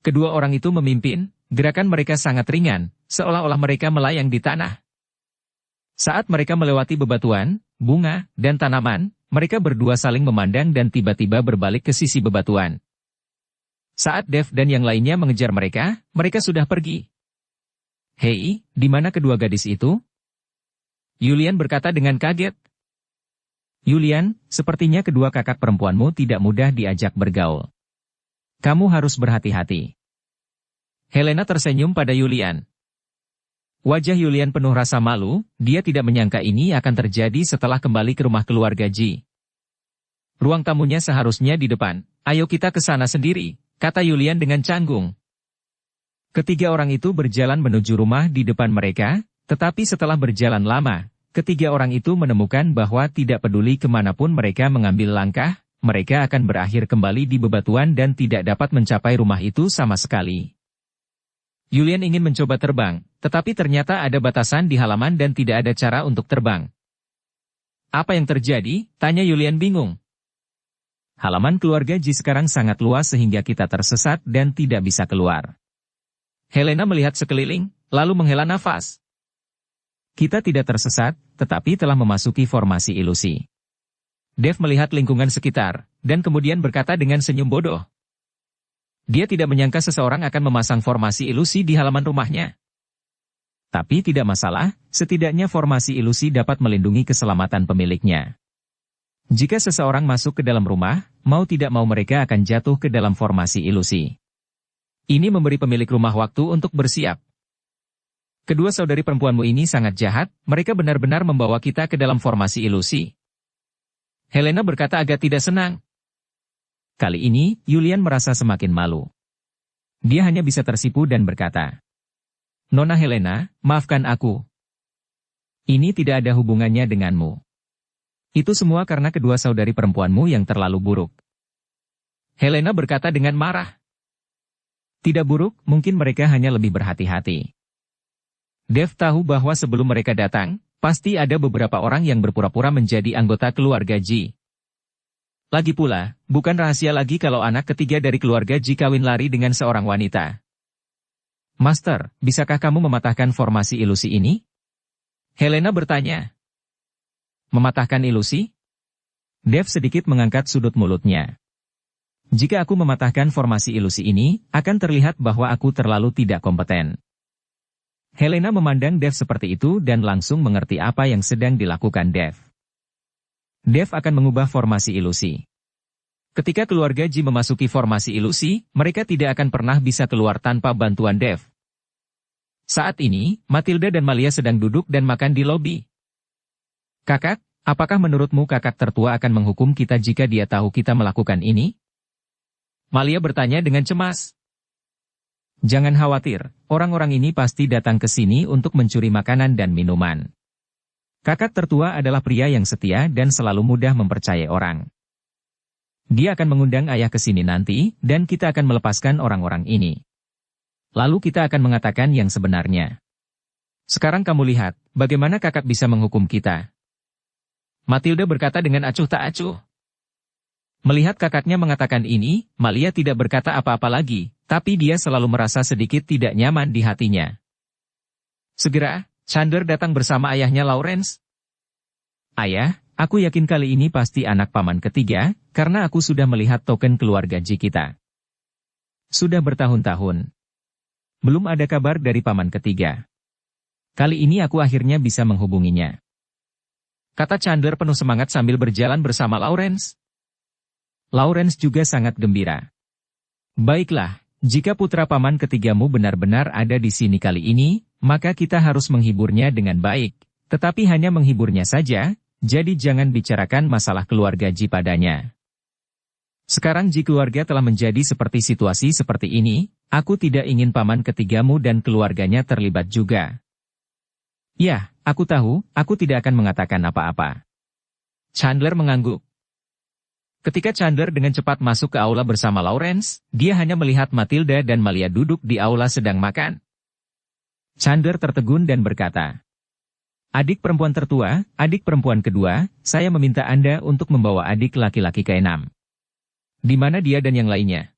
Kedua orang itu memimpin, gerakan mereka sangat ringan, seolah-olah mereka melayang di tanah. Saat mereka melewati bebatuan, bunga, dan tanaman, mereka berdua saling memandang dan tiba-tiba berbalik ke sisi bebatuan. Saat Dev dan yang lainnya mengejar mereka, mereka sudah pergi. Hei, di mana kedua gadis itu? Julian berkata dengan kaget. Julian, sepertinya kedua kakak perempuanmu tidak mudah diajak bergaul. Kamu harus berhati-hati. Helena tersenyum pada Julian. Wajah Julian penuh rasa malu, dia tidak menyangka ini akan terjadi setelah kembali ke rumah keluarga Ji. Ruang tamunya seharusnya di depan, ayo kita ke sana sendiri, kata Julian dengan canggung. Ketiga orang itu berjalan menuju rumah di depan mereka, tetapi setelah berjalan lama, ketiga orang itu menemukan bahwa tidak peduli kemanapun mereka mengambil langkah, mereka akan berakhir kembali di bebatuan dan tidak dapat mencapai rumah itu sama sekali. Julian ingin mencoba terbang, tetapi ternyata ada batasan di halaman dan tidak ada cara untuk terbang. Apa yang terjadi? Tanya Julian bingung. Halaman keluarga Ji sekarang sangat luas sehingga kita tersesat dan tidak bisa keluar. Helena melihat sekeliling, lalu menghela nafas. Kita tidak tersesat, tetapi telah memasuki formasi ilusi. Dev melihat lingkungan sekitar, dan kemudian berkata dengan senyum bodoh. Dia tidak menyangka seseorang akan memasang formasi ilusi di halaman rumahnya. Tapi tidak masalah, setidaknya formasi ilusi dapat melindungi keselamatan pemiliknya. Jika seseorang masuk ke dalam rumah, mau tidak mau mereka akan jatuh ke dalam formasi ilusi. Ini memberi pemilik rumah waktu untuk bersiap. Kedua saudari perempuanmu ini sangat jahat, mereka benar-benar membawa kita ke dalam formasi ilusi. Helena berkata agak tidak senang. Kali ini, Julian merasa semakin malu. Dia hanya bisa tersipu dan berkata, Nona Helena, maafkan aku. Ini tidak ada hubungannya denganmu. Itu semua karena kedua saudari perempuanmu yang terlalu buruk. Helena berkata dengan marah. Tidak buruk, mungkin mereka hanya lebih berhati-hati. Dev tahu bahwa sebelum mereka datang, pasti ada beberapa orang yang berpura-pura menjadi anggota keluarga Ji. Lagi pula, bukan rahasia lagi kalau anak ketiga dari keluarga Ji kawin lari dengan seorang wanita. Master, bisakah kamu mematahkan formasi ilusi ini? Helena bertanya. Mematahkan ilusi? Dev sedikit mengangkat sudut mulutnya. Jika aku mematahkan formasi ilusi ini, akan terlihat bahwa aku terlalu tidak kompeten. Helena memandang Dev seperti itu dan langsung mengerti apa yang sedang dilakukan Dev. Dev akan mengubah formasi ilusi. Ketika keluarga Ji memasuki formasi ilusi, mereka tidak akan pernah bisa keluar tanpa bantuan Dev. Saat ini, Matilda dan Malia sedang duduk dan makan di lobi. Kakak, apakah menurutmu kakak tertua akan menghukum kita jika dia tahu kita melakukan ini? Malia bertanya dengan cemas. Jangan khawatir, orang-orang ini pasti datang ke sini untuk mencuri makanan dan minuman. Kakak tertua adalah pria yang setia dan selalu mudah mempercayai orang. Dia akan mengundang ayah ke sini nanti, dan kita akan melepaskan orang-orang ini. Lalu kita akan mengatakan yang sebenarnya. Sekarang kamu lihat, bagaimana kakak bisa menghukum kita. Matilda berkata dengan acuh tak acuh. Melihat kakaknya mengatakan ini, Malia tidak berkata apa-apa lagi, tapi dia selalu merasa sedikit tidak nyaman di hatinya. Segera, Chandler datang bersama ayahnya Lawrence. Ayah, aku yakin kali ini pasti anak paman ketiga, karena aku sudah melihat token keluarga Ji kita. Sudah bertahun-tahun. Belum ada kabar dari paman ketiga. Kali ini aku akhirnya bisa menghubunginya. Kata Chandler penuh semangat sambil berjalan bersama Lawrence. Lawrence juga sangat gembira. Baiklah, jika putra paman ketigamu benar-benar ada di sini kali ini, maka kita harus menghiburnya dengan baik, tetapi hanya menghiburnya saja, jadi jangan bicarakan masalah keluarga Ji padanya. Sekarang Ji keluarga telah menjadi seperti situasi seperti ini, aku tidak ingin paman ketigamu dan keluarganya terlibat juga. Ya, aku tahu, aku tidak akan mengatakan apa-apa. Chandler mengangguk. Ketika Chandler dengan cepat masuk ke aula bersama Lawrence, dia hanya melihat Matilda dan Malia duduk di aula sedang makan. Chandler tertegun dan berkata, Adik perempuan tertua, adik perempuan kedua, saya meminta Anda untuk membawa adik laki-laki ke-6. Di mana dia dan yang lainnya?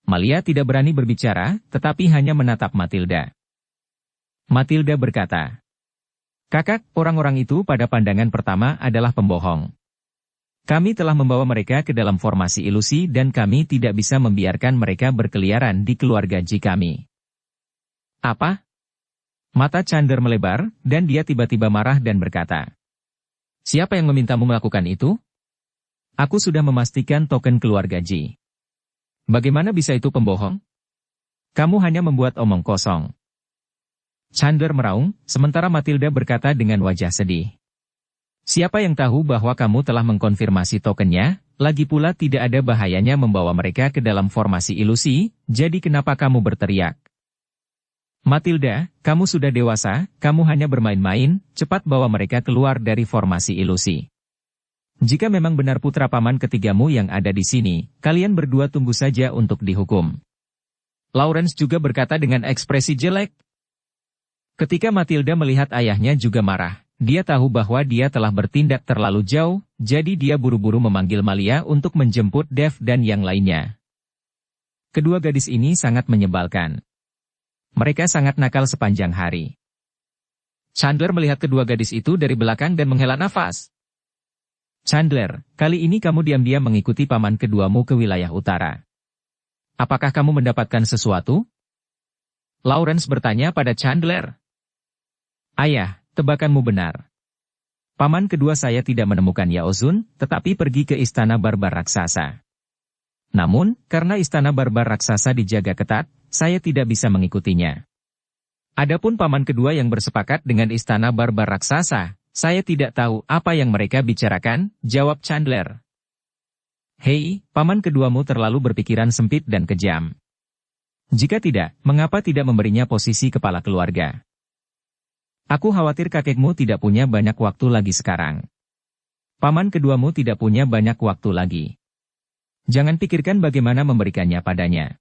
Malia tidak berani berbicara, tetapi hanya menatap Matilda. Matilda berkata, Kakak, orang-orang itu pada pandangan pertama adalah pembohong. Kami telah membawa mereka ke dalam formasi ilusi dan kami tidak bisa membiarkan mereka berkeliaran di keluarga Ji kami. Apa? Mata Chandler melebar, dan dia tiba-tiba marah dan berkata, Siapa yang memintamu melakukan itu? Aku sudah memastikan token keluarga Ji. Bagaimana bisa itu pembohong? Kamu hanya membuat omong kosong. Chandler meraung, sementara Matilda berkata dengan wajah sedih. Siapa yang tahu bahwa kamu telah mengkonfirmasi tokennya, lagi pula tidak ada bahayanya membawa mereka ke dalam formasi ilusi, jadi kenapa kamu berteriak? Matilda, kamu sudah dewasa, kamu hanya bermain-main, cepat bawa mereka keluar dari formasi ilusi. Jika memang benar putra paman ketigamu yang ada di sini, kalian berdua tunggu saja untuk dihukum. Lawrence juga berkata dengan ekspresi jelek. Ketika Matilda melihat ayahnya juga marah, dia tahu bahwa dia telah bertindak terlalu jauh, jadi dia buru-buru memanggil Malia untuk menjemput Dev dan yang lainnya. Kedua gadis ini sangat menyebalkan. Mereka sangat nakal sepanjang hari. Chandler melihat kedua gadis itu dari belakang dan menghela nafas. Chandler, kali ini kamu diam-diam mengikuti paman keduamu ke wilayah utara. Apakah kamu mendapatkan sesuatu? Lawrence bertanya pada Chandler. Ayah, tebakanmu benar. Paman kedua saya tidak menemukan Yaozun, tetapi pergi ke istana barbar raksasa. Namun, karena istana barbar raksasa dijaga ketat, saya tidak bisa mengikutinya. Adapun paman kedua yang bersepakat dengan istana barbar raksasa, saya tidak tahu apa yang mereka bicarakan, jawab Chandler. Hei, paman keduamu terlalu berpikiran sempit dan kejam. Jika tidak, mengapa tidak memberinya posisi kepala keluarga? Aku khawatir kakekmu tidak punya banyak waktu lagi sekarang. Paman keduamu tidak punya banyak waktu lagi. Jangan pikirkan bagaimana memberikannya padanya.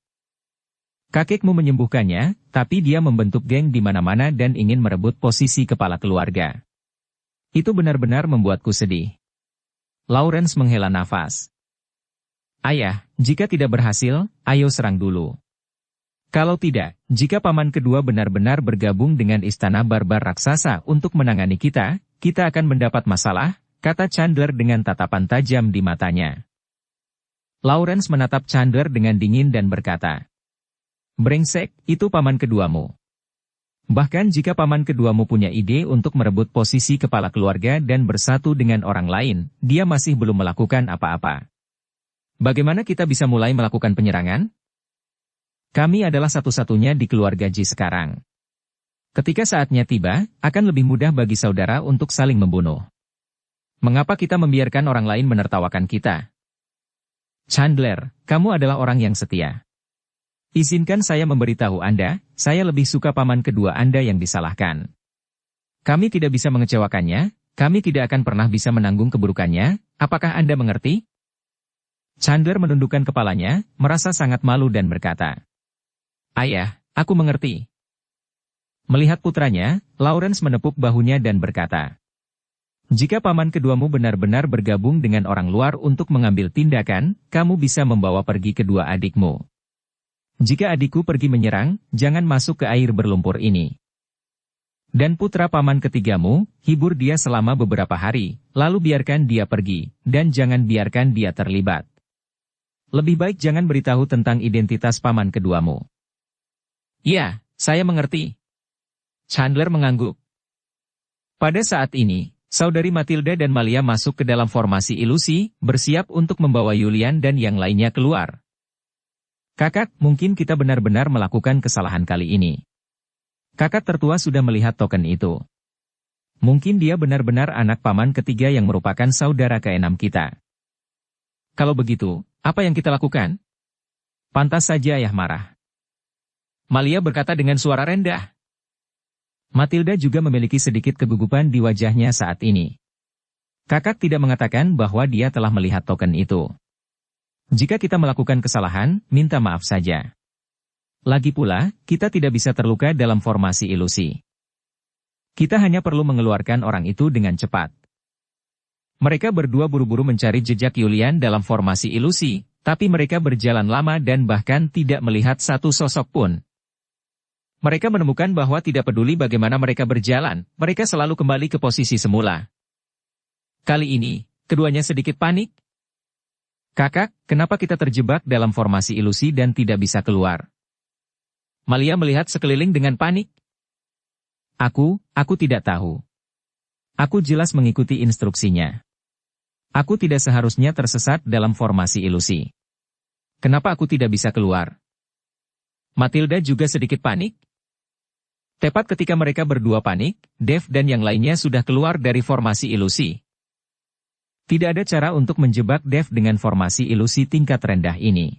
Kakekmu menyembuhkannya, tapi dia membentuk geng di mana-mana dan ingin merebut posisi kepala keluarga. Itu benar-benar membuatku sedih. Lawrence menghela nafas. Ayah, jika tidak berhasil, ayo serang dulu. Kalau tidak, jika paman kedua benar-benar bergabung dengan istana barbar raksasa untuk menangani kita, kita akan mendapat masalah, kata Chandler dengan tatapan tajam di matanya. Lawrence menatap Chandler dengan dingin dan berkata, brengsek, itu paman keduamu. Bahkan jika paman keduamu punya ide untuk merebut posisi kepala keluarga dan bersatu dengan orang lain, dia masih belum melakukan apa-apa. Bagaimana kita bisa mulai melakukan penyerangan? Kami adalah satu-satunya di keluarga Ji sekarang. Ketika saatnya tiba, akan lebih mudah bagi saudara untuk saling membunuh. Mengapa kita membiarkan orang lain menertawakan kita? Chandler, kamu adalah orang yang setia. Izinkan saya memberitahu Anda, saya lebih suka paman kedua Anda yang disalahkan. Kami tidak bisa mengecewakannya, kami tidak akan pernah bisa menanggung keburukannya, apakah Anda mengerti? Chandler menundukkan kepalanya, merasa sangat malu dan berkata, Ayah, aku mengerti. Melihat putranya, Lawrence menepuk bahunya dan berkata, jika paman keduamu benar-benar bergabung dengan orang luar untuk mengambil tindakan, kamu bisa membawa pergi kedua adikmu. Jika adikku pergi menyerang, jangan masuk ke air berlumpur ini. Dan putra paman ketigamu, hibur dia selama beberapa hari, lalu biarkan dia pergi, dan jangan biarkan dia terlibat. Lebih baik jangan beritahu tentang identitas paman keduamu. Ya, saya mengerti. Chandler mengangguk. Pada saat ini, saudari Matilda dan Malia masuk ke dalam formasi ilusi, bersiap untuk membawa Julian dan yang lainnya keluar. Kakak, mungkin kita benar-benar melakukan kesalahan kali ini. Kakak tertua sudah melihat token itu. Mungkin dia benar-benar anak paman ketiga yang merupakan saudara keenam kita. Kalau begitu, apa yang kita lakukan? Pantas saja ayah marah. Malia berkata dengan suara rendah. Matilda juga memiliki sedikit kegugupan di wajahnya saat ini. Kakak tidak mengatakan bahwa dia telah melihat token itu. Jika kita melakukan kesalahan, minta maaf saja. Lagi pula, kita tidak bisa terluka dalam formasi ilusi. Kita hanya perlu mengeluarkan orang itu dengan cepat. Mereka berdua buru-buru mencari jejak Julian dalam formasi ilusi, tapi mereka berjalan lama dan bahkan tidak melihat satu sosok pun. Mereka menemukan bahwa tidak peduli bagaimana mereka berjalan, mereka selalu kembali ke posisi semula. Kali ini, keduanya sedikit panik. Kakak, kenapa kita terjebak dalam formasi ilusi dan tidak bisa keluar? Malia melihat sekeliling dengan panik. Aku tidak tahu. Aku jelas mengikuti instruksinya. Aku tidak seharusnya tersesat dalam formasi ilusi. Kenapa aku tidak bisa keluar? Matilda juga sedikit panik. Tepat ketika mereka berdua panik, Dev dan yang lainnya sudah keluar dari formasi ilusi. Tidak ada cara untuk menjebak Dev dengan formasi ilusi tingkat rendah ini.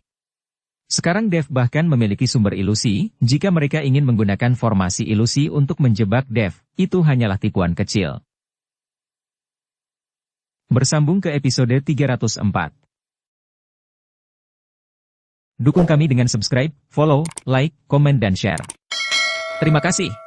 Sekarang Dev bahkan memiliki sumber ilusi, jika mereka ingin menggunakan formasi ilusi untuk menjebak Dev, itu hanyalah tipuan kecil. Bersambung ke episode 304. Dukung kami dengan subscribe, follow, like, komen dan share. Terima kasih.